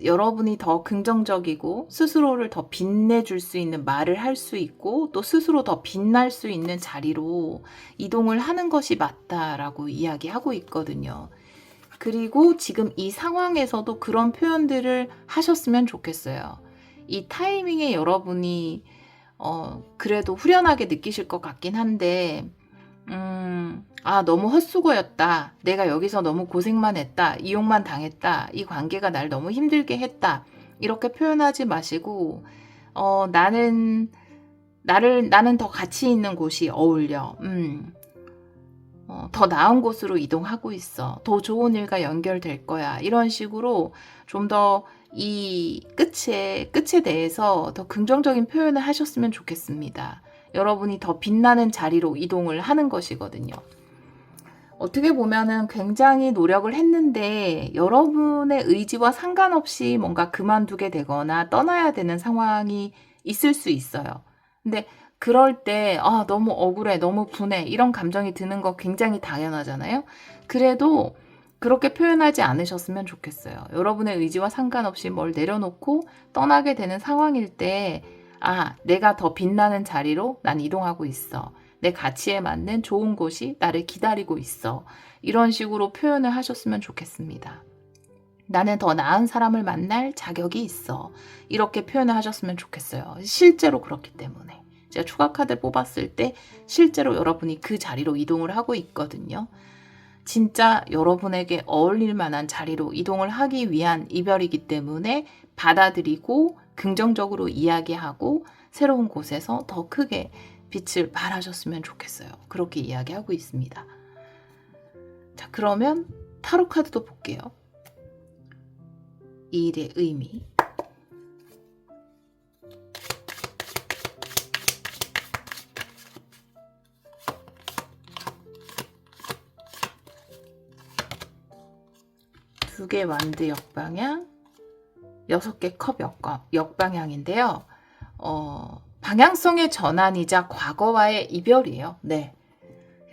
여러분이 더 긍정적이고 스스로를 더 빛내줄 수 있는 말을 할 수 있고 또 스스로 더 빛날 수 있는 자리로 이동을 하는 것이 맞다라고 이야기하고 있거든요. 그리고 지금 이 상황에서도 그런 표현들을 하셨으면 좋겠어요. 이 타이밍에 여러분이 그래도 후련하게 느끼실 것 같긴 한데 너무 헛수고였다. 내가 여기서 너무 고생만 했다. 이용만 당했다. 이 관계가 날 너무 힘들게 했다. 이렇게 표현하지 마시고, 나는 더 가치 있는 곳이 어울려. 더 나은 곳으로 이동하고 있어. 더 좋은 일과 연결될 거야. 이런 식으로 좀 더 이 끝에 대해서 더 긍정적인 표현을 하셨으면 좋겠습니다. 여러분이 더 빛나는 자리로 이동을 하는 것이거든요. 어떻게 보면은 굉장히 노력을 했는데 여러분의 의지와 상관없이 뭔가 그만두게 되거나 떠나야 되는 상황이 있을 수 있어요. 근데 그럴 때 너무 억울해, 너무 분해 이런 감정이 드는 거 굉장히 당연하잖아요. 그래도 그렇게 표현하지 않으셨으면 좋겠어요. 여러분의 의지와 상관없이 뭘 내려놓고 떠나게 되는 상황일 때 내가 더 빛나는 자리로 난 이동하고 있어. 내 가치에 맞는 좋은 곳이 나를 기다리고 있어. 이런 식으로 표현을 하셨으면 좋겠습니다. 나는 더 나은 사람을 만날 자격이 있어. 이렇게 표현을 하셨으면 좋겠어요. 실제로 그렇기 때문에. 제가 추가 카드 뽑았을 때 실제로 여러분이 그 자리로 이동을 하고 있거든요. 진짜 여러분에게 어울릴 만한 자리로 이동을 하기 위한 이별이기 때문에 받아들이고 긍정적으로 이야기하고 새로운 곳에서 더 크게 빛을 발하셨으면 좋겠어요. 그렇게 이야기하고 있습니다. 자, 그러면 타로 카드도 볼게요. 이 일의 의미. 두 개 완드 역방향, 6개 컵 역방향인데요. 방향성의 전환이자 과거와의 이별이에요. 네.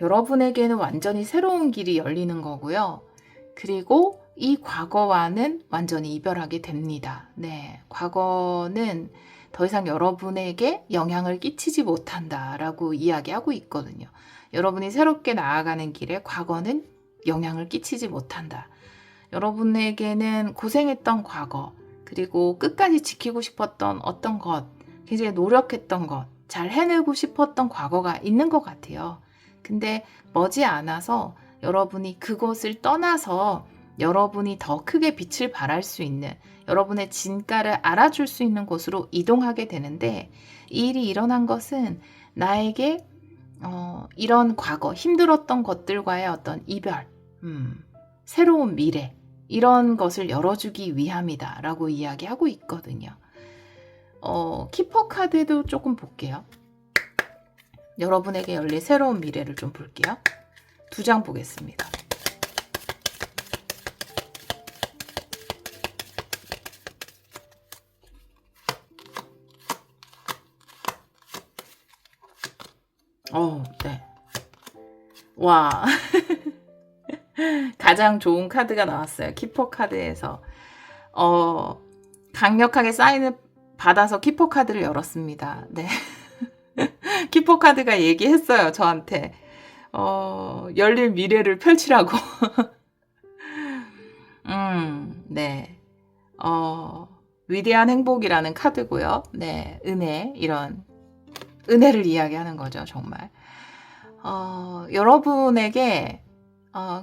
여러분에게는 완전히 새로운 길이 열리는 거고요. 그리고 이 과거와는 완전히 이별하게 됩니다. 네. 과거는 더 이상 여러분에게 영향을 끼치지 못한다라고 이야기하고 있거든요. 여러분이 새롭게 나아가는 길에 과거는 영향을 끼치지 못한다. 여러분에게는 고생했던 과거, 그리고 끝까지 지키고 싶었던 어떤 것, 굉장히 노력했던 것, 잘 해내고 싶었던 과거가 있는 것 같아요. 근데 머지않아서 여러분이 그곳을 떠나서 여러분이 더 크게 빛을 발할 수 있는, 여러분의 진가를 알아줄 수 있는 곳으로 이동하게 되는데, 이 일이 일어난 것은 나에게 이런 과거, 힘들었던 것들과의 어떤 이별, 새로운 미래, 이런 것을 열어주기 위함이다 라고 이야기하고 있거든요. 키퍼 카드도 조금 볼게요. 여러분에게 열릴 새로운 미래를 좀 볼게요. 2장 보겠습니다. 네. 와. 가장 좋은 카드가 나왔어요. 키퍼 카드에서. 강력하게 사인을 받아서 키퍼 카드를 열었습니다. 네. 키퍼 카드가 얘기했어요. 저한테. 열릴 미래를 펼치라고. 네. 위대한 행복이라는 카드고요. 네. 은혜, 이런 은혜를 이야기하는 거죠. 정말. 여러분에게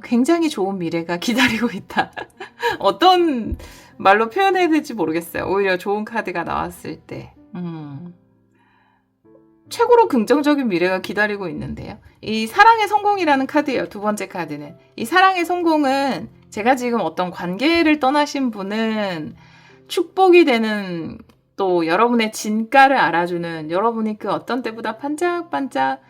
굉장히 좋은 미래가 기다리고 있다. 어떤 말로 표현해야 될지 모르겠어요. 오히려 좋은 카드가 나왔을 때. 최고로 긍정적인 미래가 기다리고 있는데요. 이 사랑의 성공이라는 카드예요. 2번째 카드는. 이 사랑의 성공은 제가 지금 어떤 관계를 떠나신 분은 축복이 되는 또 여러분의 진가를 알아주는, 여러분이 그 어떤 때보다 반짝반짝,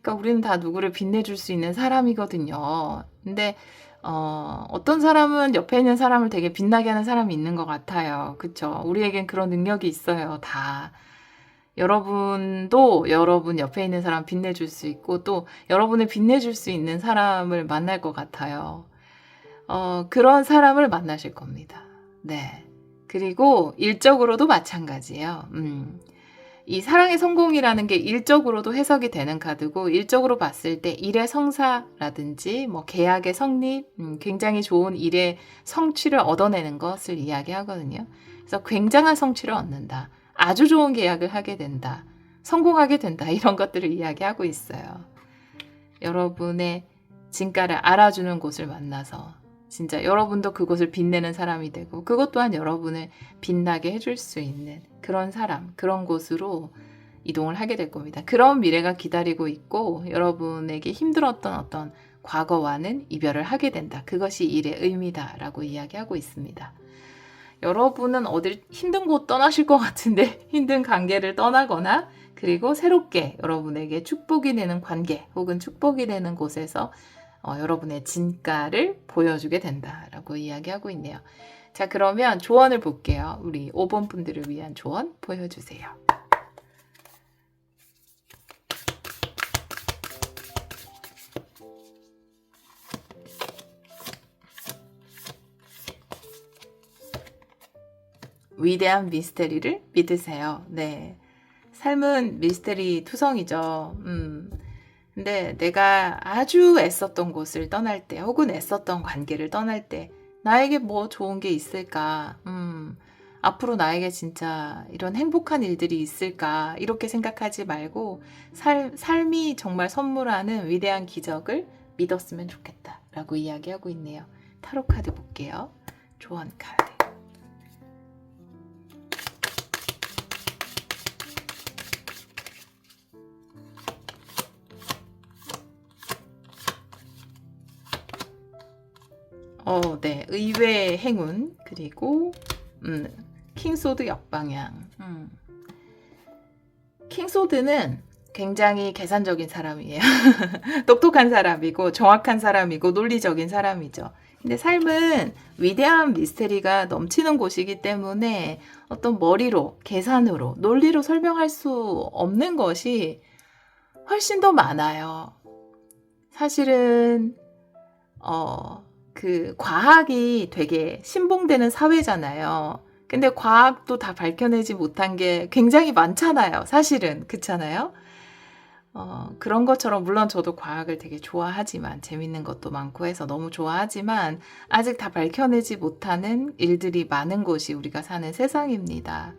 그러니까 우리는 다 누구를 빛내줄 수 있는 사람이거든요. 근데 어떤 사람은 옆에 있는 사람을 되게 빛나게 하는 사람이 있는 것 같아요. 그쵸? 우리에겐 그런 능력이 있어요. 다. 여러분도 여러분 옆에 있는 사람 빛내줄 수 있고, 또 여러분을 빛내줄 수 있는 사람을 만날 것 같아요. 그런 사람을 만나실 겁니다. 네. 그리고 일적으로도 마찬가지예요. 이 사랑의 성공이라는 게 일적으로도 해석이 되는 카드고, 일적으로 봤을 때 일의 성사라든지 뭐 계약의 성립, 굉장히 좋은 일의 성취를 얻어내는 것을 이야기하거든요. 그래서 굉장한 성취를 얻는다. 아주 좋은 계약을 하게 된다. 성공하게 된다. 이런 것들을 이야기하고 있어요. 여러분의 진가를 알아주는 곳을 만나서 진짜 여러분도 그곳을 빛내는 사람이 되고, 그것 또한 여러분을 빛나게 해줄 수 있는 그런 사람, 그런 곳으로 이동을 하게 될 겁니다. 그런 미래가 기다리고 있고, 여러분에게 힘들었던 어떤 과거와는 이별을 하게 된다. 그것이 일의 의미다라고 이야기하고 있습니다. 여러분은 어딜 힘든 곳 떠나실 것 같은데, 힘든 관계를 떠나거나, 그리고 새롭게 여러분에게 축복이 되는 관계 혹은 축복이 되는 곳에서 여러분의 진가를 보여주게 된다라고 이야기하고 있네요. 자, 그러면 조언을 볼게요. 우리 5번 분들을 위한 조언 보여주세요. 위대한 미스테리를 믿으세요. 네. 삶은 미스테리 투성이죠. 근데 내가 아주 애썼던 곳을 떠날 때, 혹은 애썼던 관계를 떠날 때, 나에게 뭐 좋은 게 있을까? 앞으로 나에게 진짜 이런 행복한 일들이 있을까? 이렇게 생각하지 말고, 삶이 정말 선물하는 위대한 기적을 믿었으면 좋겠다. 라고 이야기하고 있네요. 타로 카드 볼게요. 조언 카드. 네. 의외의 행운, 그리고 킹소드 역방향. 킹소드는 굉장히 계산적인 사람이에요. 똑똑한 사람이고, 정확한 사람이고, 논리적인 사람이죠. 근데 삶은 위대한 미스테리가 넘치는 곳이기 때문에 어떤 머리로, 계산으로, 논리로 설명할 수 없는 것이 훨씬 더 많아요. 사실은 그 과학이 되게 신봉되는 사회잖아요. 근데 과학도 다 밝혀내지 못한 게 굉장히 많잖아요. 사실은. 그렇잖아요. 그런 것처럼 물론 저도 과학을 되게 좋아하지만, 재밌는 것도 많고 해서 너무 좋아하지만, 아직 다 밝혀내지 못하는 일들이 많은 곳이 우리가 사는 세상입니다.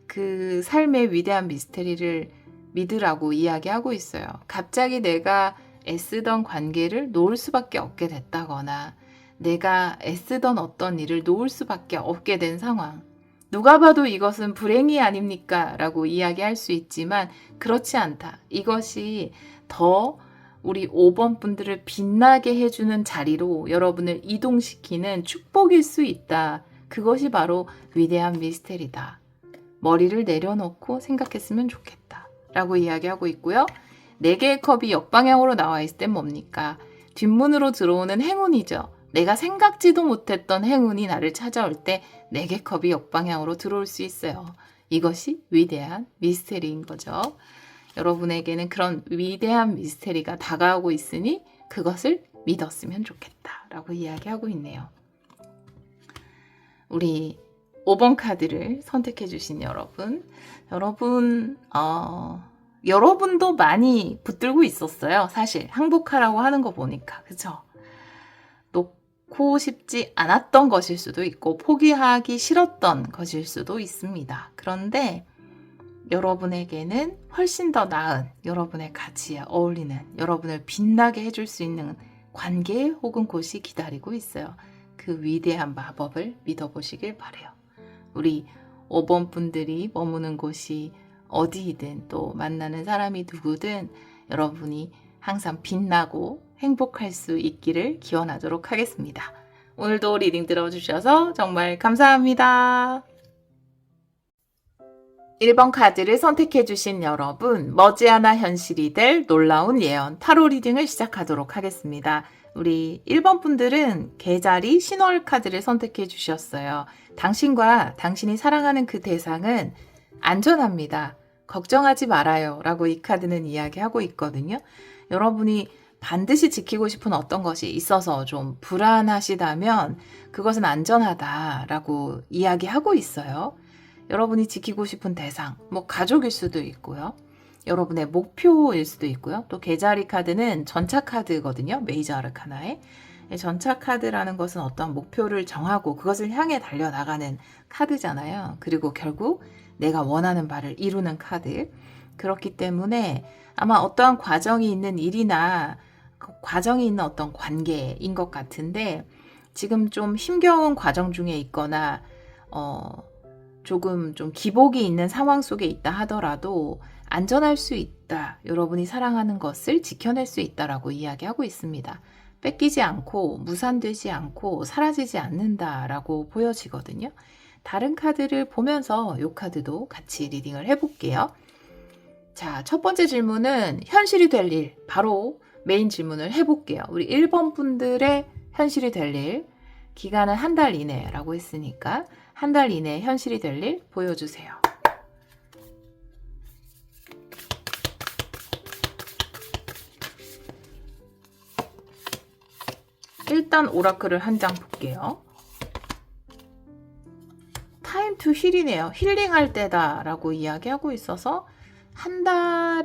그 삶의 위대한 미스테리를 믿으라고 이야기하고 있어요. 갑자기 내가 애쓰던 관계를 놓을 수밖에 없게 됐다거나, 내가 애쓰던 어떤 일을 놓을 수밖에 없게 된 상황. 누가 봐도 이것은 불행이 아닙니까? 라고 이야기할 수 있지만 그렇지 않다. 이것이 더 우리 5번 분들을 빛나게 해주는 자리로 여러분을 이동시키는 축복일 수 있다. 그것이 바로 위대한 미스테리다. 머리를 내려놓고 생각했으면 좋겠다. 라고 이야기하고 있고요. 4개의 컵이 역방향으로 나와 있을 땐 뭡니까? 뒷문으로 들어오는 행운이죠. 내가 생각지도 못했던 행운이 나를 찾아올 때 4개 컵이 역방향으로 들어올 수 있어요. 이것이 위대한 미스테리인 거죠. 여러분에게는 그런 위대한 미스테리가 다가오고 있으니 그것을 믿었으면 좋겠다라고 이야기하고 있네요. 우리 5번 카드를 선택해 주신 여러분도 많이 붙들고 있었어요. 사실 항복하라고 하는 거 보니까. 그쵸? 놓고 싶지 않았던 것일 수도 있고 포기하기 싫었던 것일 수도 있습니다. 그런데 여러분에게는 훨씬 더 나은, 여러분의 가치에 어울리는, 여러분을 빛나게 해줄 수 있는 관계 혹은 곳이 기다리고 있어요. 그 위대한 마법을 믿어보시길 바래요. 우리 5번 분들이 머무는 곳이 어디이든 또 만나는 사람이 누구든 여러분이 항상 빛나고 행복할 수 있기를 기원하도록 하겠습니다. 오늘도 리딩 들어주셔서 정말 감사합니다. 1번 카드를 선택해주신 여러분, 머지않아 현실이 될 놀라운 예언 타로 리딩을 시작하도록 하겠습니다. 우리 1번 분들은 개자리 신월 카드를 선택해주셨어요. 당신과 당신이 사랑하는 그 대상은 안전합니다. 걱정하지 말아요. 라고 이 카드는 이야기하고 있거든요. 여러분이 반드시 지키고 싶은 어떤 것이 있어서 좀 불안하시다면 그것은 안전하다라고 이야기하고 있어요. 여러분이 지키고 싶은 대상, 뭐 가족일 수도 있고요. 여러분의 목표일 수도 있고요. 또 개자리 카드는 전차 카드거든요. 메이저 아르카나의. 전차 카드라는 것은 어떤 목표를 정하고 그것을 향해 달려나가는 카드잖아요. 그리고 결국 내가 원하는 바를 이루는 카드. 그렇기 때문에 아마 어떠한 과정이 있는 일이나 그 과정이 있는 어떤 관계인 것 같은데 지금 좀 힘겨운 과정 중에 있거나 조금 좀 기복이 있는 상황 속에 있다 하더라도 안전할 수 있다. 여러분이 사랑하는 것을 지켜낼 수 있다라고 이야기하고 있습니다. 뺏기지 않고 무산되지 않고 사라지지 않는다라고 보여지거든요. 다른 카드를 보면서 이 카드도 같이 리딩을 해볼게요. 자, 첫 번째 질문은 현실이 될 일, 바로 메인 질문을 해볼게요. 우리 1번 분들의 현실이 될 일, 기간은 한 달 이내라고 했으니까 한 달 이내 현실이 될 일 보여주세요. 일단 오라클을 한 장 볼게요. 타임 투 힐이네요. 힐링할 때다 라고 이야기하고 있어서 한 달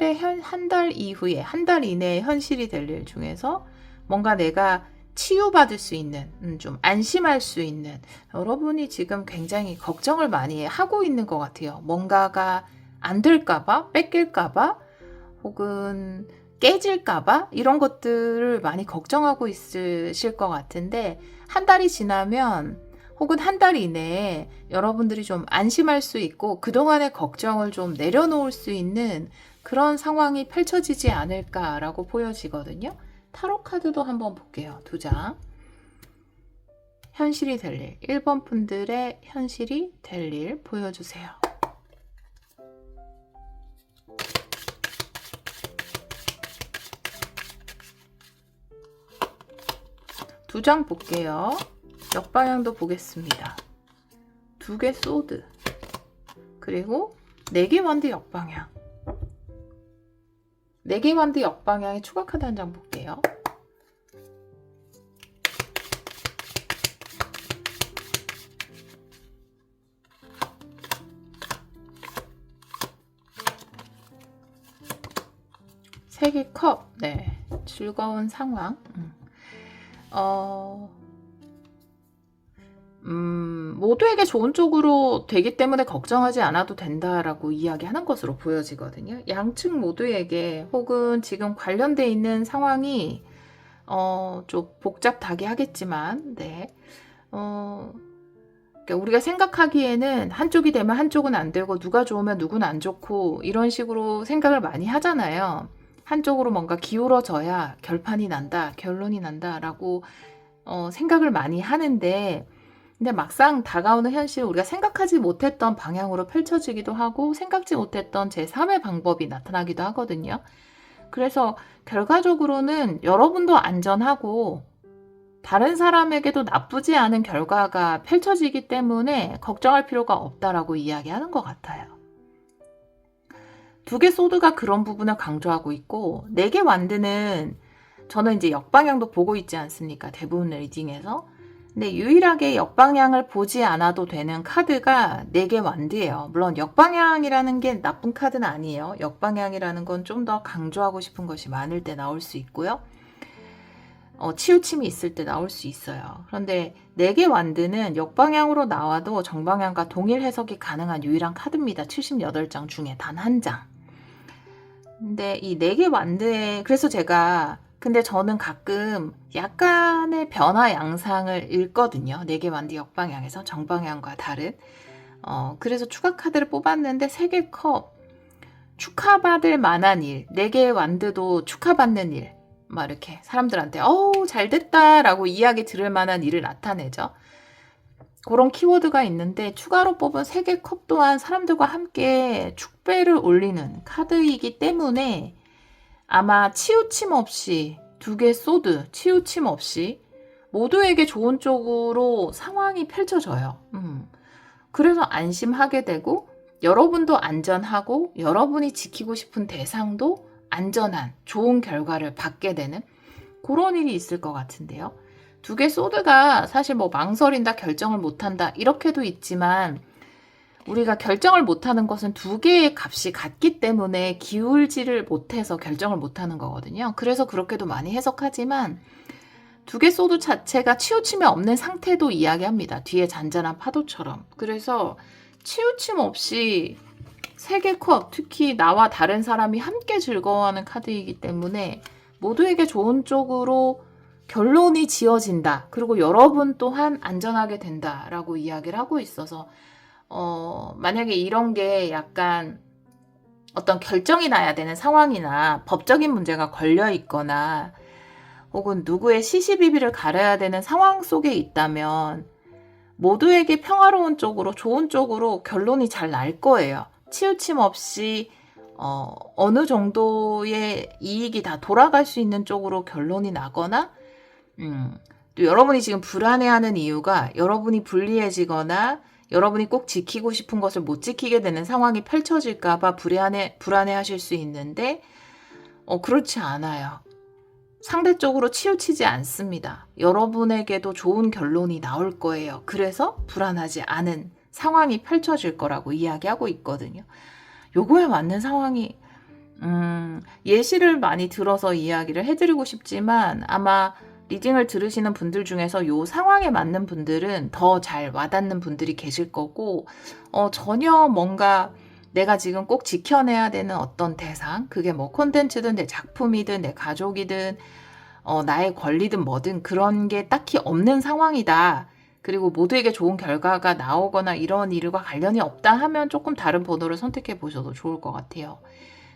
이후에 한 달 이내에 현실이 될 일 중에서 뭔가 내가 치유받을 수 있는, 좀 안심할 수 있는, 여러분이 지금 굉장히 걱정을 많이 하고 있는 것 같아요. 뭔가가 안 될까봐, 뺏길까봐, 혹은 깨질까봐 이런 것들을 많이 걱정하고 있으실 것 같은데 한 달이 지나면 혹은 한 달 이내에 여러분들이 좀 안심할 수 있고 그동안의 걱정을 좀 내려놓을 수 있는 그런 상황이 펼쳐지지 않을까라고 보여지거든요. 타로 카드도 한번 볼게요. 2장. 현실이 될 일. 1번 분들의 현실이 될 일 보여주세요. 두 장 볼게요. 역방향도 보겠습니다. 2개 소드. 그리고 4개 원드 역방향. 4개 원드 역방향에 추가 카드 한 장 볼게요. 세 개 컵. 네. 즐거운 상황. 모두에게 좋은 쪽으로 되기 때문에 걱정하지 않아도 된다라고 이야기하는 것으로 보여지거든요. 양측 모두에게 혹은 지금 관련돼 있는 상황이 좀 복잡하게 하겠지만, 네. 그러니까 우리가 생각하기에는 한쪽이 되면 한쪽은 안 되고 누가 좋으면 누구는 안 좋고 이런 식으로 생각을 많이 하잖아요. 한쪽으로 뭔가 기울어져야 결판이 난다, 결론이 난다라고 생각을 많이 하는데 근데 막상 다가오는 현실 우리가 생각하지 못했던 방향으로 펼쳐지기도 하고 생각지 못했던 제3의 방법이 나타나기도 하거든요. 그래서 결과적으로는 여러분도 안전하고 다른 사람에게도 나쁘지 않은 결과가 펼쳐지기 때문에 걱정할 필요가 없다라고 이야기하는 것 같아요. 2개 소드가 그런 부분을 강조하고 있고 4개 완드는 저는 이제 역방향도 보고 있지 않습니까? 대부분 리딩에서. 근데 유일하게 역방향을 보지 않아도 되는 카드가 4개 완드예요. 물론 역방향이라는 게 나쁜 카드는 아니에요. 역방향이라는 건 좀 더 강조하고 싶은 것이 많을 때 나올 수 있고요. 치우침이 있을 때 나올 수 있어요. 그런데 4개 완드는 역방향으로 나와도 정방향과 동일 해석이 가능한 유일한 카드입니다. 78장 중에 단 한 장. 근데 이 4개 완드에 그래서 근데 저는 가끔 약간의 변화 양상을 읽거든요. 4개 완드 역방향에서 정방향과 다른. 그래서 추가 카드를 뽑았는데 3개 컵 축하받을 만한 일, 4개 완드도 축하받는 일, 막 이렇게 사람들한테 잘 됐다 라고 이야기 들을 만한 일을 나타내죠. 그런 키워드가 있는데 추가로 뽑은 3개 컵 또한 사람들과 함께 축배를 올리는 카드이기 때문에 아마 치우침 없이 2개 소드 치우침 없이 모두에게 좋은 쪽으로 상황이 펼쳐져요. 그래서 안심하게 되고 여러분도 안전하고 여러분이 지키고 싶은 대상도 안전한 좋은 결과를 받게 되는 그런 일이 있을 것 같은데요. 2개 소드가 사실 뭐 망설인다, 결정을 못한다 이렇게도 있지만 우리가 결정을 못하는 것은 2개의 값이 같기 때문에 기울지를 못해서 결정을 못하는 거거든요. 그래서 그렇게도 많이 해석하지만 2개 소드 자체가 치우침이 없는 상태도 이야기합니다. 뒤에 잔잔한 파도처럼. 그래서 치우침 없이 3개 컵, 특히 나와 다른 사람이 함께 즐거워하는 카드이기 때문에 모두에게 좋은 쪽으로 결론이 지어진다. 그리고 여러분 또한 안전하게 된다라고 이야기를 하고 있어서 만약에 이런 게 약간 어떤 결정이 나야 되는 상황이나 법적인 문제가 걸려 있거나 혹은 누구의 시시비비를 가려야 되는 상황 속에 있다면 모두에게 평화로운 쪽으로 좋은 쪽으로 결론이 잘 날 거예요. 치우침 없이 어느 정도의 이익이 다 돌아갈 수 있는 쪽으로 결론이 나거나 또 여러분이 지금 불안해하는 이유가 여러분이 불리해지거나 여러분이 꼭 지키고 싶은 것을 못 지키게 되는 상황이 펼쳐질까봐 불안해하실 수 있는데 그렇지 않아요. 상대적으로 치우치지 않습니다. 여러분에게도 좋은 결론이 나올 거예요. 그래서 불안하지 않은 상황이 펼쳐질 거라고 이야기하고 있거든요. 요거에 맞는 상황이 예시를 많이 들어서 이야기를 해드리고 싶지만 아마 리딩을 들으시는 분들 중에서 요 상황에 맞는 분들은 더 잘 와닿는 분들이 계실 거고 전혀 뭔가 내가 지금 꼭 지켜내야 되는 어떤 대상, 그게 뭐 콘텐츠든 내 작품이든 내 가족이든 나의 권리든 뭐든 그런 게 딱히 없는 상황이다. 그리고 모두에게 좋은 결과가 나오거나 이런 일과 관련이 없다 하면 조금 다른 번호를 선택해 보셔도 좋을 것 같아요.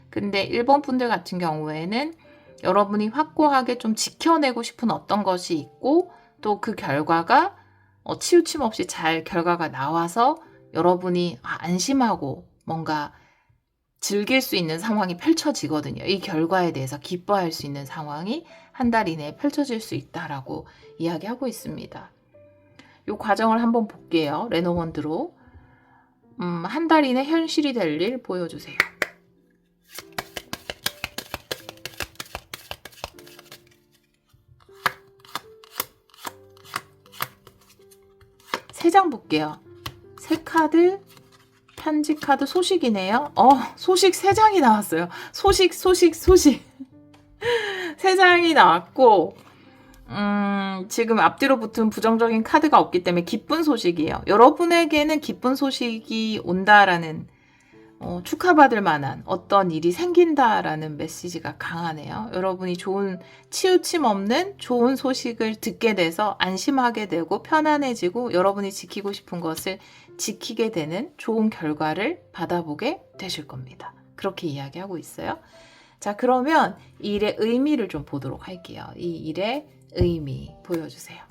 근데 1번 분들 같은 경우에는 여러분이 확고하게 좀 지켜내고 싶은 어떤 것이 있고 또 그 결과가 치우침 없이 잘 결과가 나와서 여러분이 안심하고 뭔가 즐길 수 있는 상황이 펼쳐지거든요. 이 결과에 대해서 기뻐할 수 있는 상황이 한 달 이내에 펼쳐질 수 있다라고 이야기하고 있습니다. 이 과정을 한번 볼게요. 레노먼드로 한 달 이내 현실이 될 일 보여주세요. 세 장 볼게요. 세 카드, 편지 카드, 소식이네요. 소식 3장이 나왔어요. 소식. 3장이 나왔고, 지금 앞뒤로 붙은 부정적인 카드가 없기 때문에 기쁜 소식이에요. 여러분에게는 기쁜 소식이 온다라는, 축하받을 만한 어떤 일이 생긴다라는 메시지가 강하네요. 여러분이 좋은, 치우침 없는 좋은 소식을 듣게 돼서 안심하게 되고 편안해지고 여러분이 지키고 싶은 것을 지키게 되는 좋은 결과를 받아보게 되실 겁니다. 그렇게 이야기하고 있어요. 자, 그러면 이 일의 의미를 좀 보도록 할게요. 이 일의 의미 보여주세요.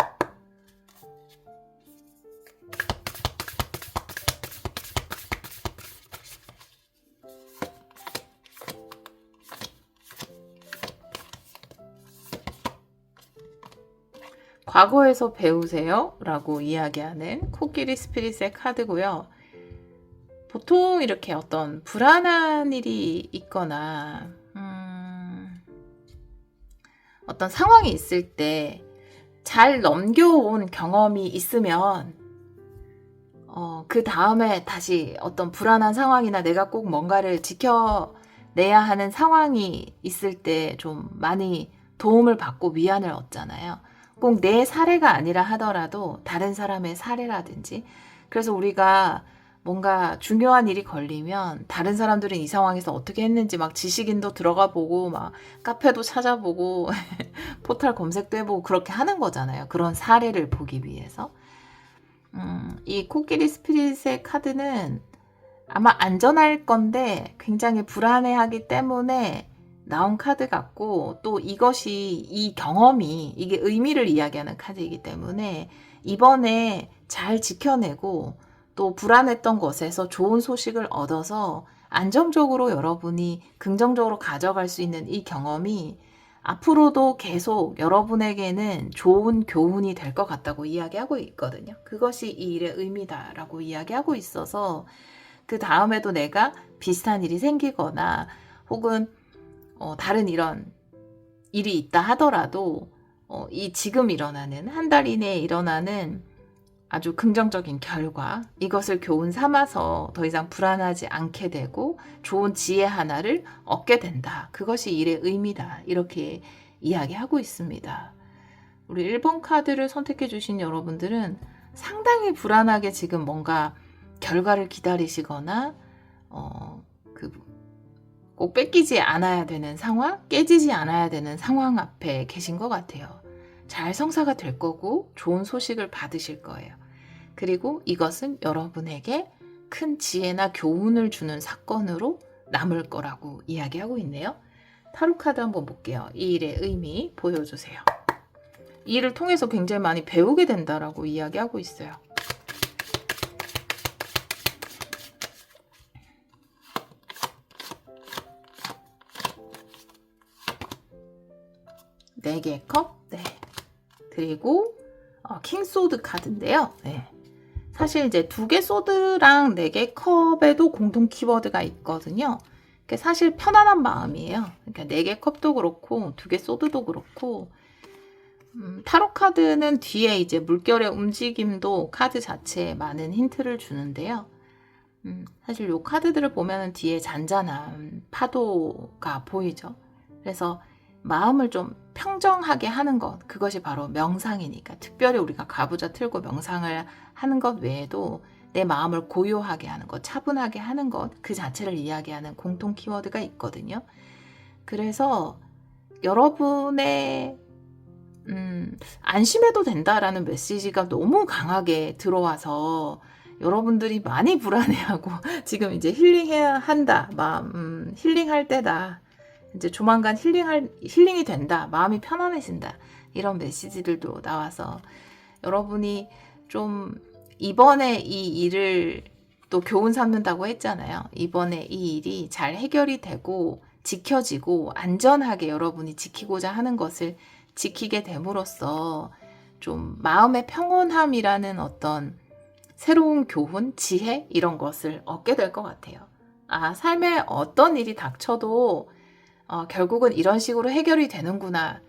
과거에서 배우세요 라고 이야기하는 코끼리 스피릿의 카드고요. 보통 이렇게 어떤 불안한 일이 있거나 어떤 상황이 있을 때 잘 넘겨온 경험이 있으면 그 다음에 다시 어떤 불안한 상황이나 내가 꼭 뭔가를 지켜내야 하는 상황이 있을 때 좀 많이 도움을 받고 위안을 얻잖아요. 꼭 내 사례가 아니라 하더라도 다른 사람의 사례라든지. 그래서 우리가 뭔가 중요한 일이 걸리면 다른 사람들은 이 상황에서 어떻게 했는지 막 지식인도 들어가 보고 막 카페도 찾아보고 포털 검색도 해보고 그렇게 하는 거잖아요. 그런 사례를 보기 위해서. 이 코끼리 스피릿의 카드는 아마 안전할 건데 굉장히 불안해하기 때문에 나온 카드 같고, 또 이것이, 이 경험이, 이게 의미를 이야기하는 카드이기 때문에 이번에 잘 지켜내고 또 불안했던 것에서 좋은 소식을 얻어서 안정적으로 여러분이 긍정적으로 가져갈 수 있는 이 경험이 앞으로도 계속 여러분에게는 좋은 교훈이 될 것 같다고 이야기하고 있거든요. 그것이 이 일의 의미다라고 이야기하고 있어서 그 다음에도 내가 비슷한 일이 생기거나 혹은 다른 이런 일이 있다 하더라도 이 지금 일어나는 한 달 이내에 일어나는 아주 긍정적인 결과, 이것을 교훈 삼아서 더 이상 불안하지 않게 되고 좋은 지혜 하나를 얻게 된다. 그것이 일의 의미다. 이렇게 이야기하고 있습니다. 우리 1번 카드를 선택해 주신 여러분들은 상당히 불안하게 지금 뭔가 결과를 기다리시거나 꼭 뺏기지 않아야 되는 상황, 깨지지 않아야 되는 상황 앞에 계신 것 같아요. 잘 성사가 될 거고 좋은 소식을 받으실 거예요. 그리고 이것은 여러분에게 큰 지혜나 교훈을 주는 사건으로 남을 거라고 이야기하고 있네요. 타로 카드 한번 볼게요. 이 일의 의미 보여주세요. 이 일을 통해서 굉장히 많이 배우게 된다라고 이야기하고 있어요. 네 개의 컵, 네. 그리고 킹소드 카드인데요. 네. 사실 이제 2개 소드랑 4개 컵에도 공통 키워드가 있거든요. 사실 편안한 마음이에요. 그러니까 4개 컵도 그렇고 2개 소드도 그렇고 타로 카드는 뒤에 이제 물결의 움직임도 카드 자체에 많은 힌트를 주는데요. 사실 요 카드들을 보면 뒤에 잔잔한 파도가 보이죠. 그래서 마음을 좀 평정하게 하는 것, 그것이 바로 명상이니까. 특별히 우리가 가부좌 틀고 명상을 하는 것 외에도 내 마음을 고요하게 하는 것, 차분하게 하는 것, 그 자체를 이야기하는 공통 키워드가 있거든요. 그래서 여러분의 안심해도 된다라는 메시지가 너무 강하게 들어와서 여러분들이 많이 불안해하고 지금 이제 힐링해야 한다, 마음 힐링할 때다, 이제 조만간 힐링이 된다, 마음이 편안해진다, 이런 메시지들도 나와서 여러분이 좀 이번에 이 일을 또 교훈 삼는다고 했잖아요. 이번에 이 일이 잘 해결이 되고 지켜지고 안전하게 여러분이 지키고자 하는 것을 지키게 됨으로써 좀 마음의 평온함이라는 어떤 새로운 교훈, 지혜, 이런 것을 얻게 될 것 같아요. 삶에 어떤 일이 닥쳐도 결국은 이런 식으로 해결이 되는구나.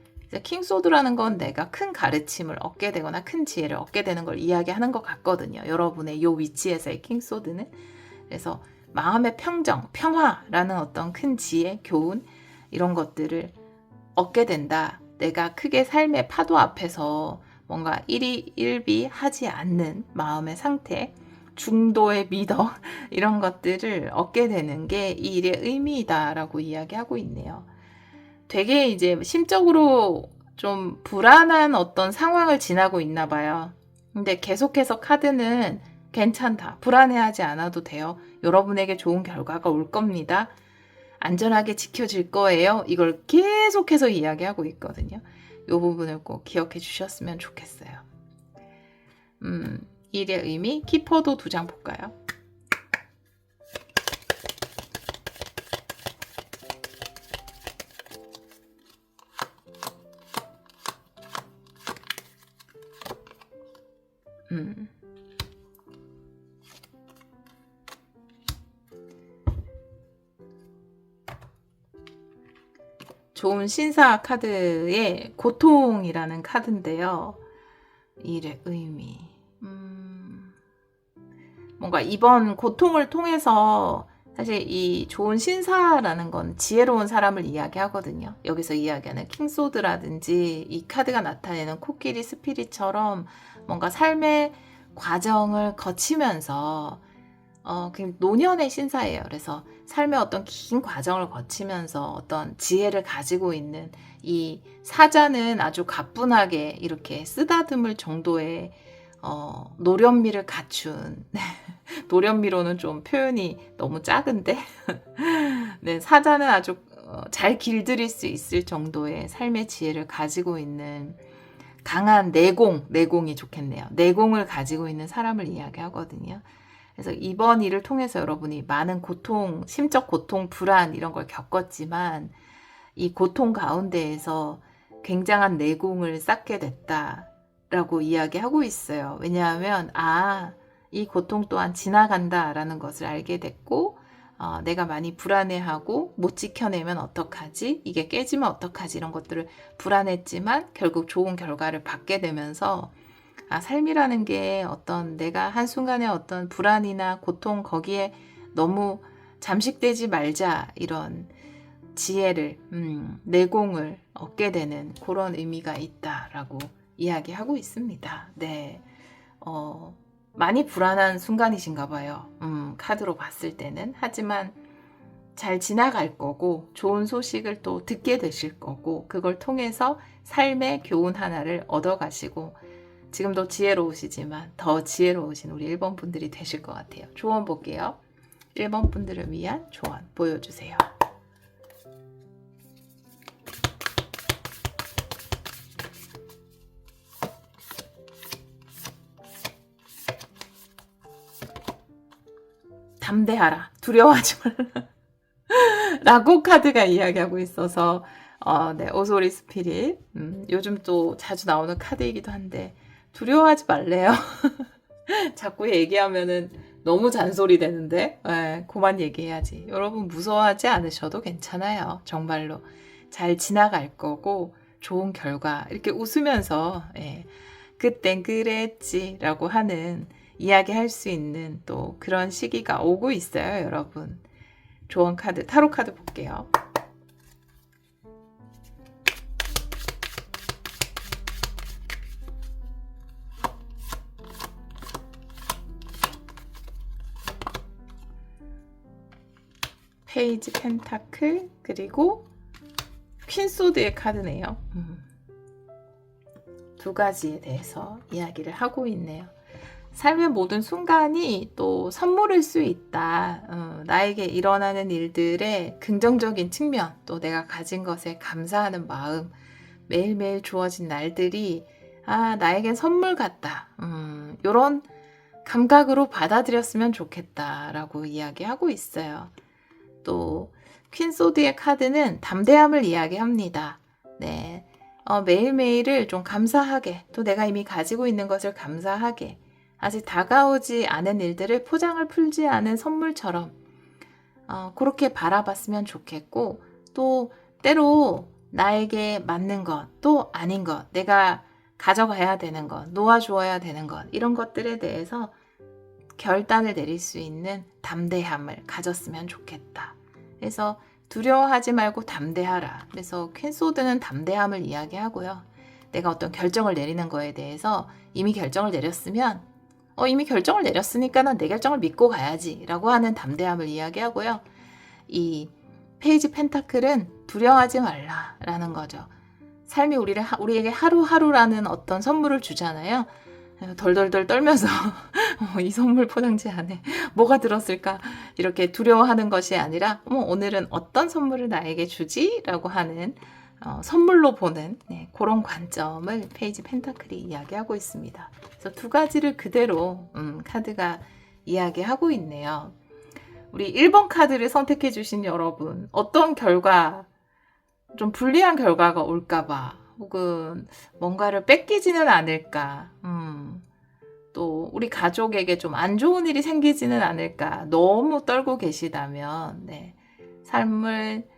킹소드라는 건 내가 큰 가르침을 얻게 되거나 큰 지혜를 얻게 되는 걸 이야기하는 것 같거든요. 여러분의 이 위치에서의 킹소드는. 그래서 마음의 평정, 평화라는 어떤 큰 지혜, 교훈, 이런 것들을 얻게 된다. 내가 크게 삶의 파도 앞에서 뭔가 일희일비하지 않는 마음의 상태, 중도의 미덕, 이런 것들을 얻게 되는 게 이 일의 의미이다라고 이야기하고 있네요. 되게 이제 심적으로 좀 불안한 어떤 상황을 지나고 있나 봐요. 근데 계속해서 카드는 괜찮다, 불안해하지 않아도 돼요, 여러분에게 좋은 결과가 올 겁니다, 안전하게 지켜질 거예요, 이걸 계속해서 이야기하고 있거든요. 이 부분을 꼭 기억해 주셨으면 좋겠어요. 일의 의미, 키퍼도 2장 볼까요? 좋은 신사 카드의 고통이라는 카드인데요. 일의 의미. 뭔가 이번 고통을 통해서 사실 이 좋은 신사라는 건 지혜로운 사람을 이야기하거든요. 여기서 이야기하는 킹소드라든지 이 카드가 나타내는 코끼리 스피릿처럼 뭔가 삶의 과정을 거치면서 노년의 신사예요. 그래서 삶의 어떤 긴 과정을 거치면서 어떤 지혜를 가지고 있는 이 사자는 아주 가뿐하게 이렇게 쓰다듬을 정도의 노련미를 갖춘 노련미로는 좀 표현이 너무 작은데 네, 사자는 아주 잘 길들일 수 있을 정도의 삶의 지혜를 가지고 있는 강한 내공이 좋겠네요. 내공을 가지고 있는 사람을 이야기하거든요. 그래서 이번 일을 통해서 여러분이 많은 고통, 심적 고통, 불안 이런 걸 겪었지만 이 고통 가운데에서 굉장한 내공을 쌓게 됐다라고 이야기하고 있어요. 왜냐하면 이 고통 또한 지나간다라는 것을 알게 됐고 내가 많이 불안해하고 못 지켜내면 어떡하지? 이게 깨지면 어떡하지? 이런 것들을 불안했지만 결국 좋은 결과를 받게 되면서 삶이라는 게 어떤 내가 한순간에 어떤 불안이나 고통 거기에 너무 잠식되지 말자 이런 지혜를 내공을 얻게 되는 그런 의미가 있다라고 이야기하고 있습니다. 네, 많이 불안한 순간이신가 봐요. 카드로 봤을 때는. 하지만 잘 지나갈 거고 좋은 소식을 또 듣게 되실 거고 그걸 통해서 삶의 교훈 하나를 얻어가시고 지금도 지혜로우시지만 더 지혜로우신 우리 1번 분들이 되실 것 같아요. 조언 볼게요. 1번 분들을 위한 조언 보여주세요. 담대하라. 두려워하지 말라. 라고 카드가 이야기하고 있어서 네, 오소리 스피릿 요즘 또 자주 나오는 카드이기도 한데 두려워하지 말래요. 자꾸 얘기하면은 너무 잔소리 되는데 그만 얘기해야지. 여러분 무서워하지 않으셔도 괜찮아요. 정말로 잘 지나갈 거고 좋은 결과 이렇게 웃으면서 그땐 그랬지 라고 하는 이야기할 수 있는 또 그런 시기가 오고 있어요. 여러분 조언 카드 타로 카드 볼게요. 페이지 펜타클 그리고 퀸소드의 카드네요. 두 가지에 대해서 이야기를 하고 있네요. 삶의 모든 순간이 또 선물일 수 있다. 나에게 일어나는 일들의 긍정적인 측면, 또 내가 가진 것에 감사하는 마음, 매일매일 주어진 날들이 나에겐 선물 같다. 이런 감각으로 받아들였으면 좋겠다라고 이야기하고 있어요. 또 퀸소드의 카드는 담대함을 이야기합니다. 네, 매일매일을 좀 감사하게, 또 내가 이미 가지고 있는 것을 감사하게, 아직 다가오지 않은 일들을 포장을 풀지 않은 선물처럼 그렇게 바라봤으면 좋겠고, 또 때로 나에게 맞는 것, 또 아닌 것, 내가 가져가야 되는 것, 놓아주어야 되는 것, 이런 것들에 대해서 결단을 내릴 수 있는 담대함을 가졌으면 좋겠다. 그래서 두려워하지 말고 담대하라. 그래서 퀸소드는 담대함을 이야기하고요. 내가 어떤 결정을 내리는 거에 대해서 이미 결정을 내렸으면 이미 결정을 내렸으니까 난 내 결정을 믿고 가야지 라고 하는 담대함을 이야기하고요. 이 페이지 펜타클은 두려워하지 말라 라는 거죠. 삶이 우리에게 하루하루라는 어떤 선물을 주잖아요. 덜덜덜 떨면서 이 선물 포장지 안에 뭐가 들었을까 이렇게 두려워하는 것이 아니라 오늘은 어떤 선물을 나에게 주지? 라고 하는 선물로 보는 그런 관점을 페이지 펜타클이 이야기하고 있습니다. 그래서 두 가지를 그대로 카드가 이야기하고 있네요. 우리 1번 카드를 선택해 주신 여러분, 어떤 결과, 좀 불리한 결과가 올까봐 혹은 뭔가를 뺏기지는 않을까, 또 우리 가족에게 좀 안 좋은 일이 생기지는 않을까 너무 떨고 계시다면 삶을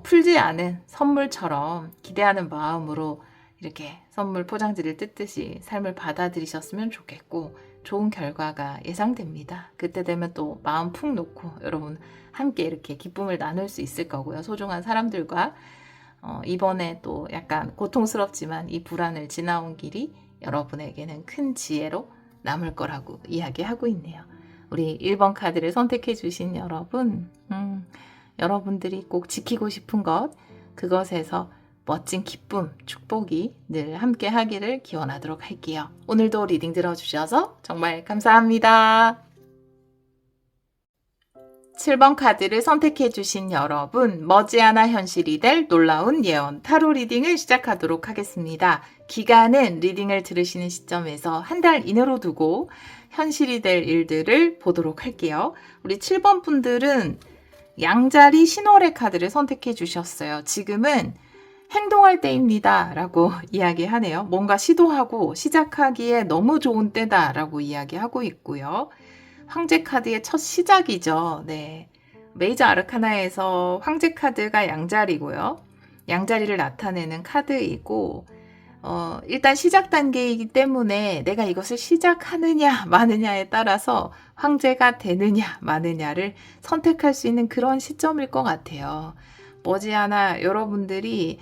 풀지 않은 선물처럼 기대하는 마음으로 이렇게 선물 포장지를 뜯듯이 삶을 받아들이셨으면 좋겠고, 좋은 결과가 예상됩니다. 그때 되면 또 마음 푹 놓고 여러분 함께 이렇게 기쁨을 나눌 수 있을 거고요. 소중한 사람들과 이번에 또 약간 고통스럽지만 이 불안을 지나온 길이 여러분에게는 큰 지혜로 남을 거라고 이야기하고 있네요. 우리 1번 카드를 선택해 주신 여러분, 여러분들이 꼭 지키고 싶은 것, 그것에서 멋진 기쁨, 축복이 늘 함께 하기를 기원하도록 할게요. 오늘도 리딩 들어주셔서 정말 감사합니다. 7번 카드를 선택해주신 여러분, 머지않아 현실이 될 놀라운 예언 타로 리딩을 시작하도록 하겠습니다. 기간은 리딩을 들으시는 시점에서 한 달 이내로 두고 현실이 될 일들을 보도록 할게요. 우리 7번 분들은 양자리 신월의 카드를 선택해 주셨어요. 지금은 행동할 때입니다 라고 이야기하네요. 뭔가 시도하고 시작하기에 너무 좋은 때다 라고 이야기하고 있고요. 황제 카드의 첫 시작이죠. 네. 메이저 아르카나에서 황제 카드가 양자리고요. 양자리를 나타내는 카드이고 일단 시작 단계이기 때문에 내가 이것을 시작하느냐 마느냐에 따라서 황제가 되느냐 마느냐를 선택할 수 있는 그런 시점일 것 같아요. 머지않아 여러분들이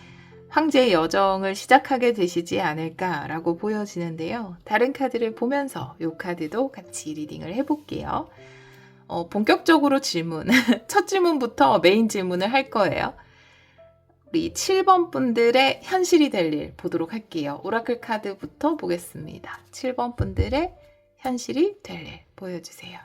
황제의 여정을 시작하게 되시지 않을까라고 보여지는데요. 다른 카드를 보면서 이 카드도 같이 리딩을 해볼게요. 본격적으로 질문, 첫 질문부터 메인 질문을 할 거예요. 우리 7번 분들의 현실이 될 일 보도록 할게요. 오라클 카드부터 보겠습니다. 7번 분들의 현실이 될 일 보여주세요.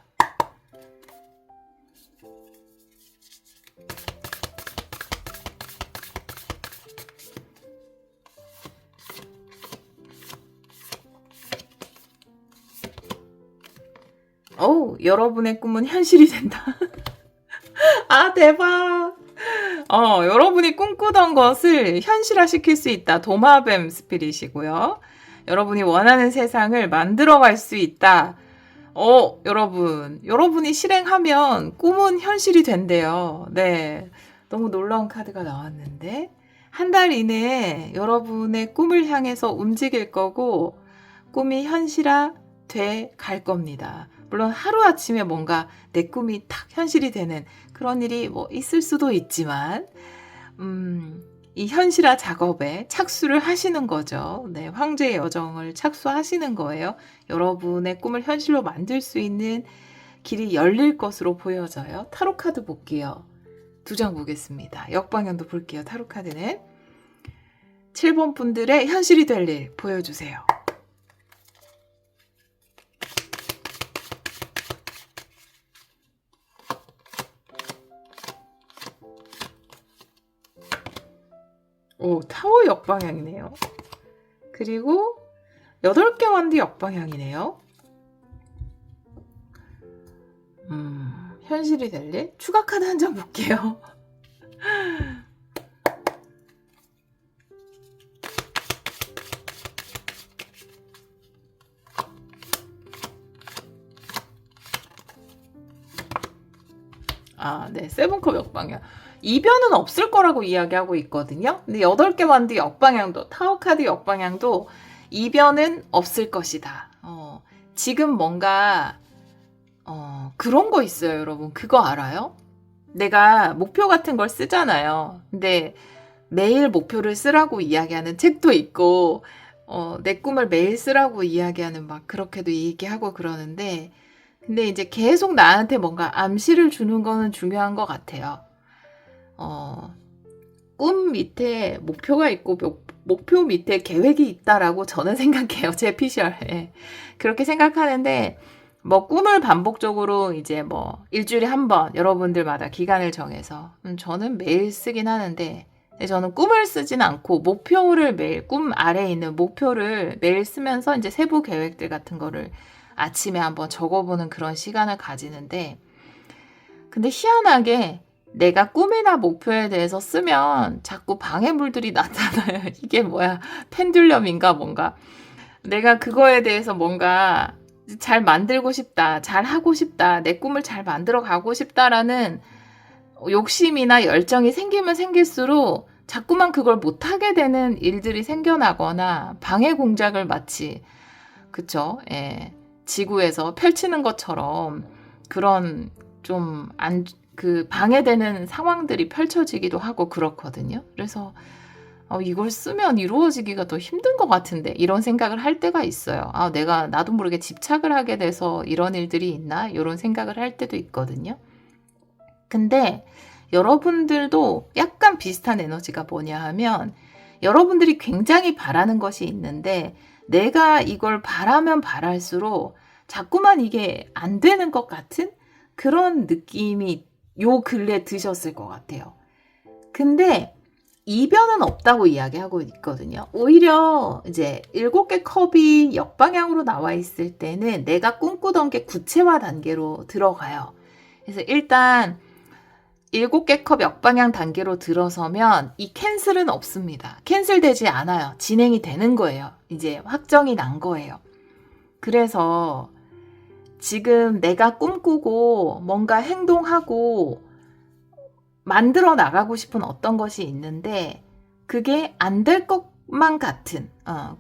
여러분의 꿈은 현실이 된다. 아, 대박. 여러분이 꿈꾸던 것을 현실화시킬 수 있다. 도마뱀 스피릿이고요. 여러분이 원하는 세상을 만들어갈 수 있다. 여러분이 실행하면 꿈은 현실이 된대요. 네. 너무 놀라운 카드가 나왔는데, 한 달 이내에 여러분의 꿈을 향해서 움직일 거고, 꿈이 현실화 돼 갈 겁니다. 물론 하루아침에 뭔가 내 꿈이 탁 현실이 되는 그런 일이 뭐 있을 수도 있지만, 이 현실화 작업에 착수를 하시는 거죠. 네, 황제의 여정을 착수하시는 거예요. 여러분의 꿈을 현실로 만들 수 있는 길이 열릴 것으로 보여져요. 타로 카드 볼게요. 2장 보겠습니다. 역방향도 볼게요. 타로 카드는 7번 분들의 현실이 될 일 보여주세요. 타워 역방향이네요. 그리고 8개 완드 역방향이네요. 현실이 될 일? 추가 카드 한 장 볼게요. 네, 세븐컵 역방향. 이변은 없을 거라고 이야기하고 있거든요. 근데 8개 완드 역방향도, 타워 카드 역방향도 이변은 없을 것이다. 지금 뭔가 그런 거 있어요, 여러분. 그거 알아요? 내가 목표 같은 걸 쓰잖아요. 근데 매일 목표를 쓰라고 이야기하는 책도 있고, 내 꿈을 매일 쓰라고 이야기하는 막 그렇게도 얘기하고 그러는데, 근데 이제 계속 나한테 뭔가 암시를 주는 거는 중요한 것 같아요. 꿈 밑에 목표가 있고 목표 밑에 계획이 있다라고 저는 생각해요. 제 피셜. 예. 그렇게 생각하는데 뭐 꿈을 반복적으로 이제 뭐 일주일에 한 번 여러분들마다 기간을 정해서 저는 매일 쓰긴 하는데 저는 꿈을 쓰진 않고 목표를 매일 꿈 아래에 있는 목표를 매일 쓰면서 이제 세부 계획들 같은 거를 아침에 한번 적어보는 그런 시간을 가지는데 근데 희한하게 내가 꿈이나 목표에 대해서 쓰면 자꾸 방해물들이 나타나요. 이게 뭐야? 펜듈럼인가 뭔가. 내가 그거에 대해서 뭔가 잘 만들고 싶다, 잘 하고 싶다, 내 꿈을 잘 만들어 가고 싶다라는 욕심이나 열정이 생기면 생길수록 자꾸만 그걸 못하게 되는 일들이 생겨나거나 방해 공작을 마치 그쵸? 예. 지구에서 펼치는 것처럼 그런 좀 방해되는 상황들이 펼쳐지기도 하고 그렇거든요. 그래서 이걸 쓰면 이루어지기가 더 힘든 것 같은데 이런 생각을 할 때가 있어요. 나도 모르게 집착을 하게 돼서 이런 일들이 있나? 이런 생각을 할 때도 있거든요. 근데 여러분들도 약간 비슷한 에너지가 뭐냐 하면 여러분들이 굉장히 바라는 것이 있는데 내가 이걸 바라면 바랄수록 자꾸만 이게 안 되는 것 같은 그런 느낌이 요 근래 드셨을 것 같아요. 근데 이변은 없다고 이야기하고 있거든요. 오히려 이제 7개 컵이 역방향으로 나와 있을 때는 내가 꿈꾸던 게 구체화 단계로 들어가요. 그래서 일단 7개 컵 역방향 단계로 들어서면 이 캔슬은 없습니다. 캔슬되지 않아요. 진행이 되는 거예요. 이제 확정이 난 거예요. 그래서 지금 내가 꿈꾸고 뭔가 행동하고 만들어 나가고 싶은 어떤 것이 있는데 그게 안 될 것만 같은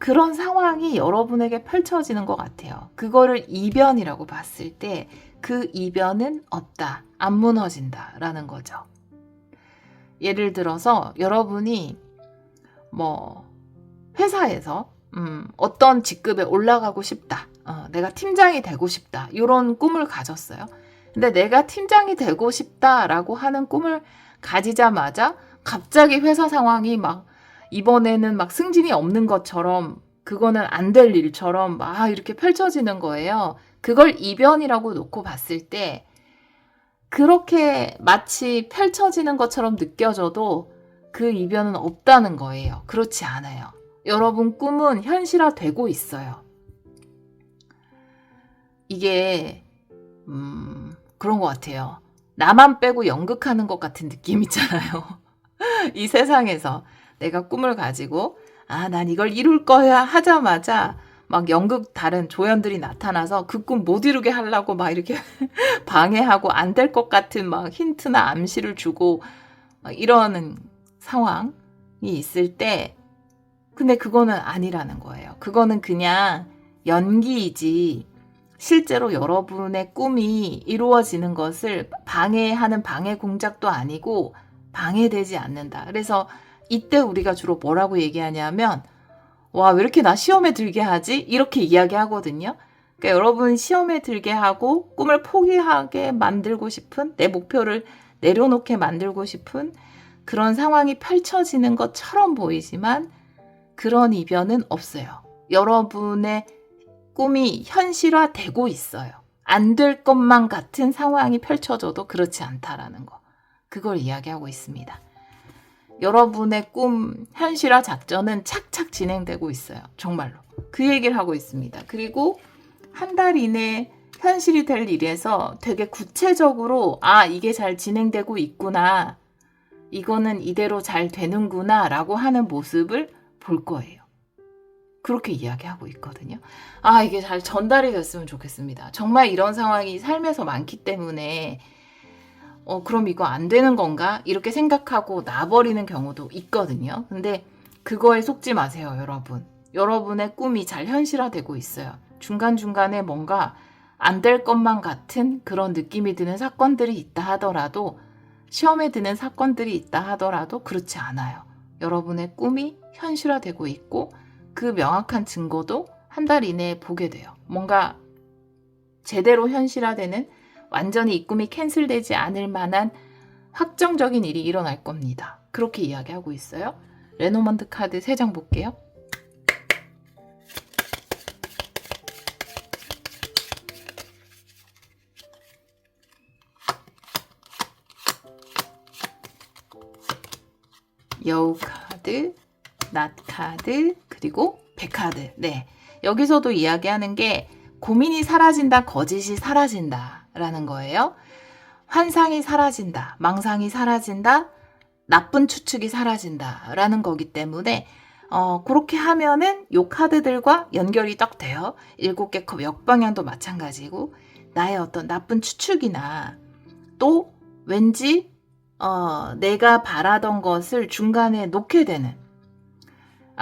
그런 상황이 여러분에게 펼쳐지는 것 같아요. 그거를 이변이라고 봤을 때 그 이변은 없다. 안 무너진다. 라는 거죠. 예를 들어서 여러분이 뭐 회사에서 어떤 직급에 올라가고 싶다. 내가 팀장이 되고 싶다. 이런 꿈을 가졌어요. 근데 내가 팀장이 되고 싶다라고 하는 꿈을 가지자마자 갑자기 회사 상황이 막 이번에는 막 승진이 없는 것처럼 그거는 안 될 일처럼 막 이렇게 펼쳐지는 거예요. 그걸 이변이라고 놓고 봤을 때 그렇게 마치 펼쳐지는 것처럼 느껴져도 그 이변은 없다는 거예요. 그렇지 않아요. 여러분 꿈은 현실화되고 있어요. 이게 그런 것 같아요. 나만 빼고 연극하는 것 같은 느낌 있잖아요. 이 세상에서 내가 꿈을 가지고 난 이걸 이룰 거야 하자마자 막 연극 다른 조연들이 나타나서 그 꿈 못 이루게 하려고 막 이렇게 방해하고 안 될 것 같은 막 힌트나 암시를 주고 막 이러는 상황이 있을 때 근데 그거는 아니라는 거예요. 그거는 그냥 연기이지 실제로 여러분의 꿈이 이루어지는 것을 방해하는 방해 공작도 아니고 방해되지 않는다. 그래서 이때 우리가 주로 뭐라고 얘기하냐면 와, 왜 이렇게 나 시험에 들게 하지? 이렇게 이야기하거든요. 그러니까 여러분 시험에 들게 하고 꿈을 포기하게 만들고 싶은 내 목표를 내려놓게 만들고 싶은 그런 상황이 펼쳐지는 것처럼 보이지만 그런 이변은 없어요. 여러분의 꿈이 현실화되고 있어요. 안 될 것만 같은 상황이 펼쳐져도 그렇지 않다라는 거. 그걸 이야기하고 있습니다. 여러분의 꿈 현실화 작전은 착착 진행되고 있어요. 정말로. 그 얘기를 하고 있습니다. 그리고 한 달 이내 현실이 될 일에서 되게 구체적으로 이게 잘 진행되고 있구나. 이거는 이대로 잘 되는구나 라고 하는 모습을 볼 거예요. 그렇게 이야기하고 있거든요. 이게 잘 전달이 됐으면 좋겠습니다. 정말 이런 상황이 삶에서 많기 때문에 그럼 이거 안 되는 건가? 이렇게 생각하고 놔버리는 경우도 있거든요. 근데 그거에 속지 마세요, 여러분. 여러분의 꿈이 잘 현실화되고 있어요. 중간중간에 뭔가 안 될 것만 같은 그런 느낌이 드는 사건들이 있다 하더라도 시험에 드는 사건들이 있다 하더라도 그렇지 않아요. 여러분의 꿈이 현실화되고 있고 그 명확한 증거도 한 달 이내에 보게 돼요. 뭔가 제대로 현실화되는 완전히 이 꿈이 캔슬되지 않을 만한 확정적인 일이 일어날 겁니다. 그렇게 이야기하고 있어요. 레노먼드 카드 3장 볼게요. 여우 카드, 낫 카드, 그리고 백 카드. 네. 여기서도 이야기하는 게 고민이 사라진다, 거짓이 사라진다 라는 거예요. 환상이 사라진다, 망상이 사라진다, 나쁜 추측이 사라진다 라는 거기 때문에 그렇게 하면은 요 카드들과 연결이 딱 돼요. 7개 컵 역방향도 마찬가지고 나의 어떤 나쁜 추측이나 또 왠지 내가 바라던 것을 중간에 놓게 되는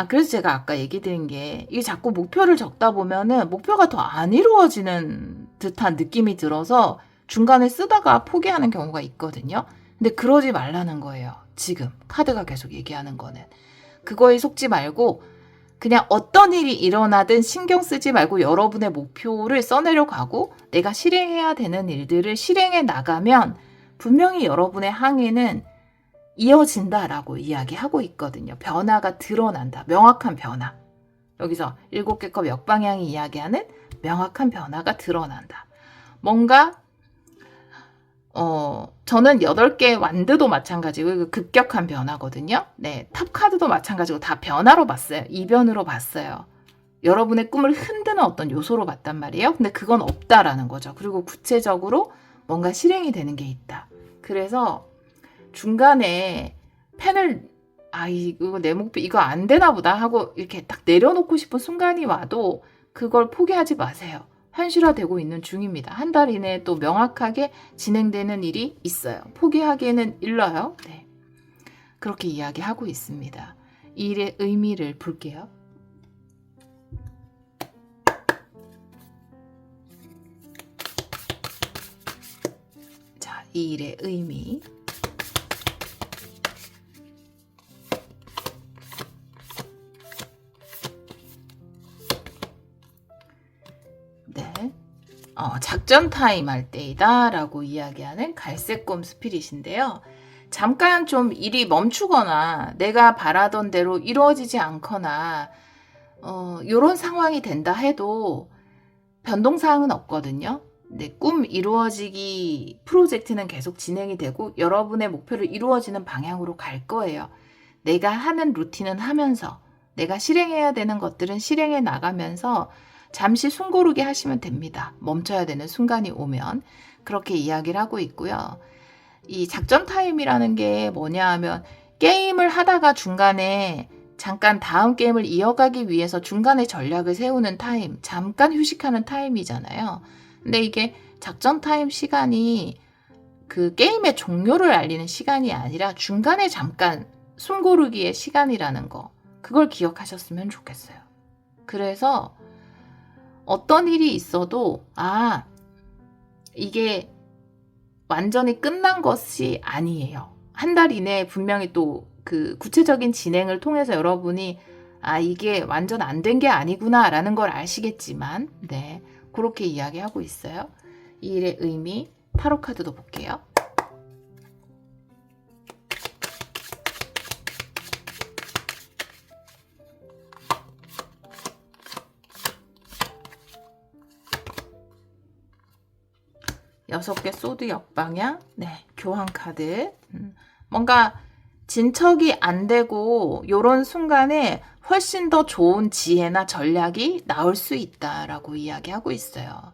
그래서 제가 아까 얘기 드린 게 이게 자꾸 목표를 적다 보면은 목표가 더 안 이루어지는 듯한 느낌이 들어서 중간에 쓰다가 포기하는 경우가 있거든요. 근데 그러지 말라는 거예요. 지금 카드가 계속 얘기하는 거는. 그거에 속지 말고 그냥 어떤 일이 일어나든 신경 쓰지 말고 여러분의 목표를 써내려 가고 내가 실행해야 되는 일들을 실행해 나가면 분명히 여러분의 항해는 이어진다라고 이야기하고 있거든요. 변화가 드러난다. 명확한 변화. 여기서 7개 컵 역방향이 이야기하는 명확한 변화가 드러난다. 뭔가 저는 8개 완드도 마찬가지고 이거 급격한 변화거든요. 네, 탑카드도 마찬가지고 다 변화로 봤어요. 이변으로 봤어요. 여러분의 꿈을 흔드는 어떤 요소로 봤단 말이에요. 근데 그건 없다라는 거죠. 그리고 구체적으로 뭔가 실행이 되는 게 있다. 그래서 중간에 펜을 이거 내 목표 이거 안 되나 보다 하고 이렇게 딱 내려놓고 싶은 순간이 와도 그걸 포기하지 마세요. 현실화되고 있는 중입니다. 한 달 이내에 또 명확하게 진행되는 일이 있어요. 포기하기에는 일러요. 네. 그렇게 이야기하고 있습니다. 이 일의 의미를 볼게요. 자, 이 일의 의미. 네. 작전 타임 할 때이다 라고 이야기하는 갈색곰 스피릿인데요. 잠깐 좀 일이 멈추거나 내가 바라던 대로 이루어지지 않거나 요런 상황이 된다 해도 변동사항은 없거든요. 네, 꿈 이루어지기 프로젝트는 계속 진행이 되고 여러분의 목표를 이루어지는 방향으로 갈 거예요. 내가 하는 루틴은 하면서 내가 실행해야 되는 것들은 실행해 나가면서 잠시 숨고르게 하시면 됩니다. 멈춰야 되는 순간이 오면. 그렇게 이야기를 하고 있고요. 이 작전 타임이라는 게 뭐냐 하면 게임을 하다가 중간에 잠깐 다음 게임을 이어가기 위해서 중간에 전략을 세우는 타임, 잠깐 휴식하는 타임이잖아요. 근데 이게 작전 타임 시간이 그 게임의 종료를 알리는 시간이 아니라 중간에 잠깐 숨고르기의 시간이라는 거, 그걸 기억하셨으면 좋겠어요. 그래서 어떤 일이 있어도 이게 완전히 끝난 것이 아니에요. 한 달 이내에 분명히 또 그 구체적인 진행을 통해서 여러분이 이게 완전 안 된 게 아니구나 라는 걸 아시겠지만 네, 그렇게 이야기하고 있어요. 이 일의 의미 타로 카드도 볼게요. 여섯 개 소드 역방향, 네, 교환 카드. 뭔가 진척이 안 되고 요런 순간에 훨씬 더 좋은 지혜나 전략이 나올 수 있다라고 이야기하고 있어요.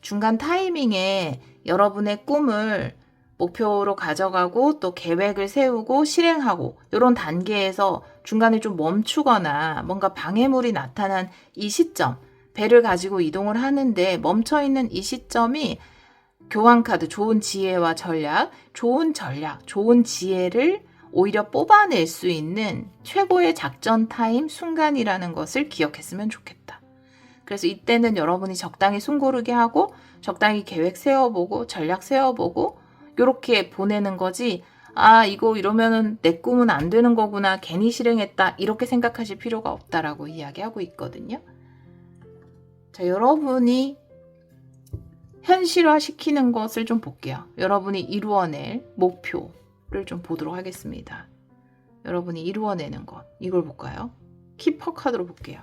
중간 타이밍에 여러분의 꿈을 목표로 가져가고 또 계획을 세우고 실행하고 이런 단계에서 중간에 좀 멈추거나 뭔가 방해물이 나타난 이 시점, 배를 가지고 이동을 하는데 멈춰있는 이 시점이 교환카드, 좋은 지혜와 전략, 좋은 지혜를 오히려 뽑아낼 수 있는 최고의 작전 타임 순간이라는 것을 기억했으면 좋겠다. 그래서 이때는 여러분이 적당히 숨고르게 하고 적당히 계획 세워보고 전략 세워보고 이렇게 보내는 거지 이거 이러면은 내 꿈은 안 되는 거구나 괜히 실행했다 이렇게 생각하실 필요가 없다라고 이야기하고 있거든요. 자, 여러분이 현실화시키는 것을 좀 볼게요. 여러분이 이루어낼 목표를 좀 보도록 하겠습니다. 여러분이 이루어내는 것, 이걸 볼까요? 키퍼 카드로 볼게요.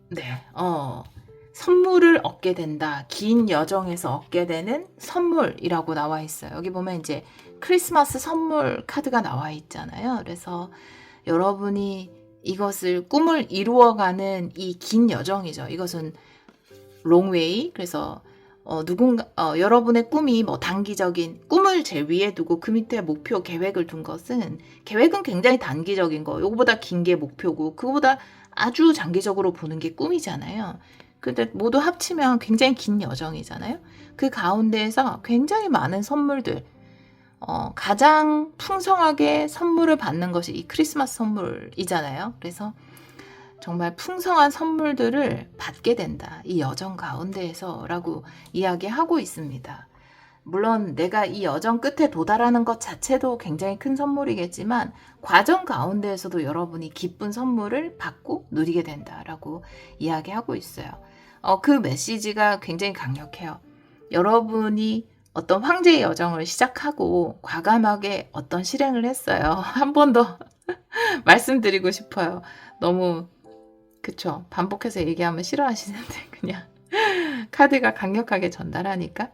네, 선물을 얻게 된다. 긴 여정에서 얻게 되는 선물이라고 나와 있어요. 여기 보면 이제 크리스마스 선물 카드가 나와 있잖아요. 그래서 여러분이 이것을 꿈을 이루어가는 이 긴 여정이죠. 이것은 롱웨이. 그래서 여러분의 꿈이 뭐 단기적인 꿈을 제일 위에 두고 그 밑에 목표 계획을 둔 것은 계획은 굉장히 단기적인 거. 요거보다 긴 게 목표고 그거보다 아주 장기적으로 보는 게 꿈이잖아요. 근데 모두 합치면 굉장히 긴 여정이잖아요. 그 가운데에서 굉장히 많은 선물들, 가장 풍성하게 선물을 받는 것이 이 크리스마스 선물이잖아요. 그래서 정말 풍성한 선물들을 받게 된다. 이 여정 가운데에서 라고 이야기하고 있습니다. 물론 내가 이 여정 끝에 도달하는 것 자체도 굉장히 큰 선물이겠지만 과정 가운데에서도 여러분이 기쁜 선물을 받고 누리게 된다라고 이야기하고 있어요. 그 메시지가 굉장히 강력해요. 여러분이 어떤 황제의 여정을 시작하고 과감하게 어떤 실행을 했어요. 한 번 더 말씀드리고 싶어요. 너무 그쵸. 반복해서 얘기하면 싫어하시는데 그냥 카드가 강력하게 전달하니까.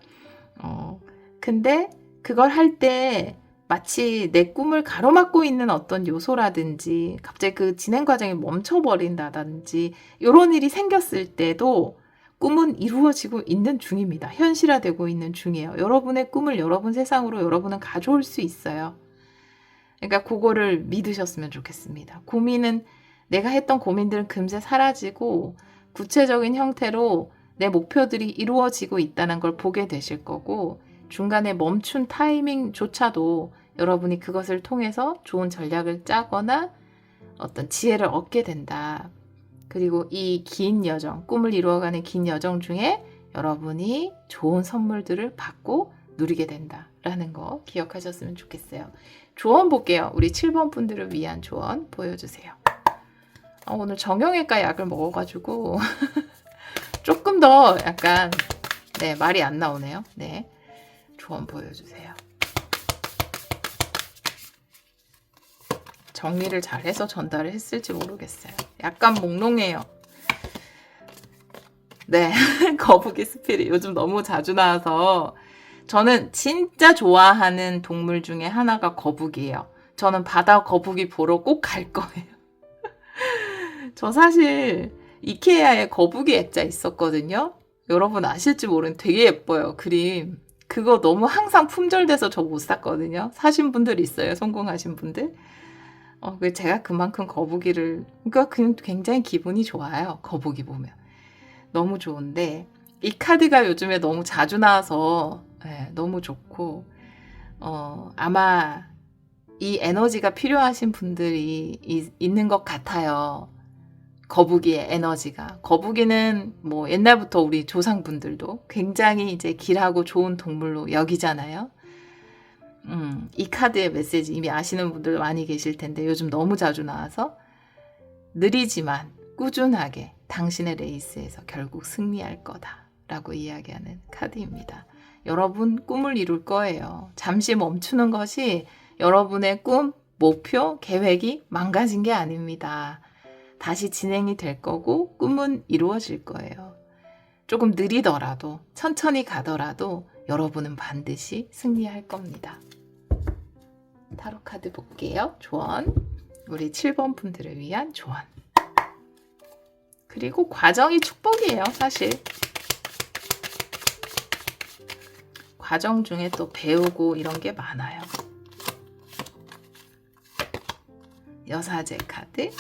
근데 그걸 할 때 마치 내 꿈을 가로막고 있는 어떤 요소라든지 갑자기 그 진행 과정이 멈춰버린다든지 이런 일이 생겼을 때도 꿈은 이루어지고 있는 중입니다. 현실화되고 있는 중이에요. 여러분의 꿈을 여러분 세상으로 여러분은 가져올 수 있어요. 그러니까 그거를 믿으셨으면 좋겠습니다. 내가 했던 고민들은 금세 사라지고 구체적인 형태로 내 목표들이 이루어지고 있다는 걸 보게 되실 거고 중간에 멈춘 타이밍조차도 여러분이 그것을 통해서 좋은 전략을 짜거나 어떤 지혜를 얻게 된다. 그리고 이 긴 여정, 꿈을 이루어가는 긴 여정 중에 여러분이 좋은 선물들을 받고 누리게 된다라는 거 기억하셨으면 좋겠어요. 조언 볼게요. 우리 7번 분들을 위한 조언 보여주세요. 오늘 정형외과 약을 먹어가지고 조금 더 약간 말이 안 나오네요. 네, 조언 보여주세요. 정리를 잘해서 전달을 했을지 모르겠어요. 약간 몽롱해요. 네, 거북이 스피릿 요즘 너무 자주 나와서 저는 진짜 좋아하는 동물 중에 하나가 거북이에요. 저는 바다 거북이 보러 꼭 갈 거예요. 저 사실 이케아에 거북이 액자 있었거든요. 여러분 아실지 모르는데 되게 예뻐요. 그림. 그거 너무 항상 품절돼서 저 못 샀거든요. 사신 분들 있어요. 성공하신 분들. 제가 그만큼 그러니까 굉장히 기분이 좋아요. 거북이 보면. 너무 좋은데 이 카드가 요즘에 너무 자주 나와서 너무 좋고 아마 이 에너지가 필요하신 분들이 있는 것 같아요. 거북이의 에너지가. 거북이는 뭐 옛날부터 우리 조상분들도 굉장히 이제 길하고 좋은 동물로 여기잖아요. 이 카드의 메시지 이미 아시는 분들 많이 계실 텐데 요즘 너무 자주 나와서 느리지만 꾸준하게 당신의 레이스에서 결국 승리할 거다라고 이야기하는 카드입니다. 여러분 꿈을 이룰 거예요. 잠시 멈추는 것이 여러분의 꿈, 목표, 계획이 망가진 게 아닙니다. 다시 진행이 될 거고 꿈은 이루어질 거예요. 조금 느리더라도 천천히 가더라도 여러분은 반드시 승리할 겁니다. 타로 카드 볼게요. 조언. 우리 7번 분들을 위한 조언. 그리고 과정이 축복이에요, 사실. 과정 중에 또 배우고 이런 게 많아요. 여사제 카드.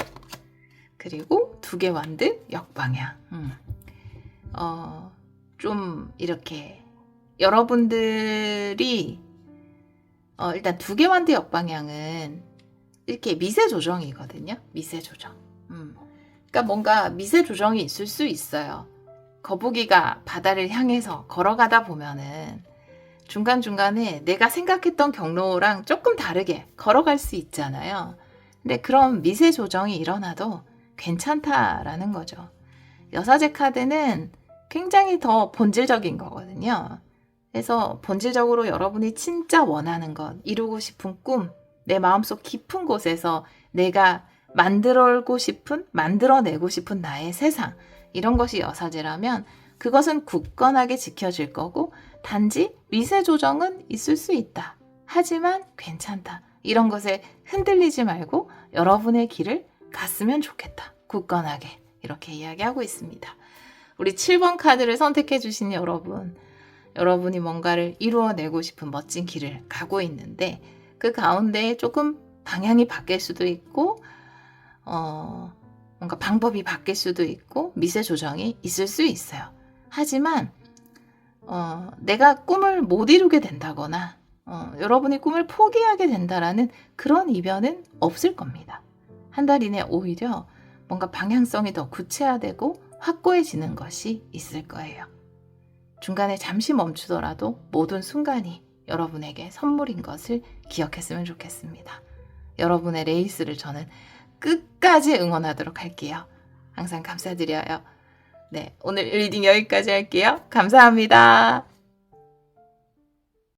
그리고 2개 완드 역방향. 좀 이렇게 여러분들이 일단 2개 완드 역방향은 이렇게 미세 조정이거든요. 미세 조정. 그러니까 뭔가 미세 조정이 있을 수 있어요. 거북이가 바다를 향해서 걸어가다 보면은 중간중간에 내가 생각했던 경로랑 조금 다르게 걸어갈 수 있잖아요. 근데 그런 미세 조정이 일어나도 괜찮다라는 거죠. 여사제 카드는 굉장히 더 본질적인 거거든요. 그래서 본질적으로 여러분이 진짜 원하는 것, 이루고 싶은 꿈, 내 마음속 깊은 곳에서 내가 만들어내고 싶은 나의 세상, 이런 것이 여사제라면 그것은 굳건하게 지켜질 거고 단지 미세 조정은 있을 수 있다. 하지만 괜찮다. 이런 것에 흔들리지 말고 여러분의 길을 갔으면 좋겠다. 굳건하게 이렇게 이야기하고 있습니다. 우리 7번 카드를 선택해 주신 여러분이 뭔가를 이루어내고 싶은 멋진 길을 가고 있는데 그 가운데 조금 방향이 바뀔 수도 있고 뭔가 방법이 바뀔 수도 있고 미세 조정이 있을 수 있어요. 하지만 내가 꿈을 못 이루게 된다거나 여러분이 꿈을 포기하게 된다라는 그런 이변은 없을 겁니다. 한 달 이내 오히려 뭔가 방향성이 더 구체화되고 확고해지는 것이 있을 거예요. 중간에 잠시 멈추더라도 모든 순간이 여러분에게 선물인 것을 기억했으면 좋겠습니다. 여러분의 레이스를 저는 끝까지 응원하도록 할게요. 항상 감사드려요. 네, 오늘 리딩 여기까지 할게요. 감사합니다.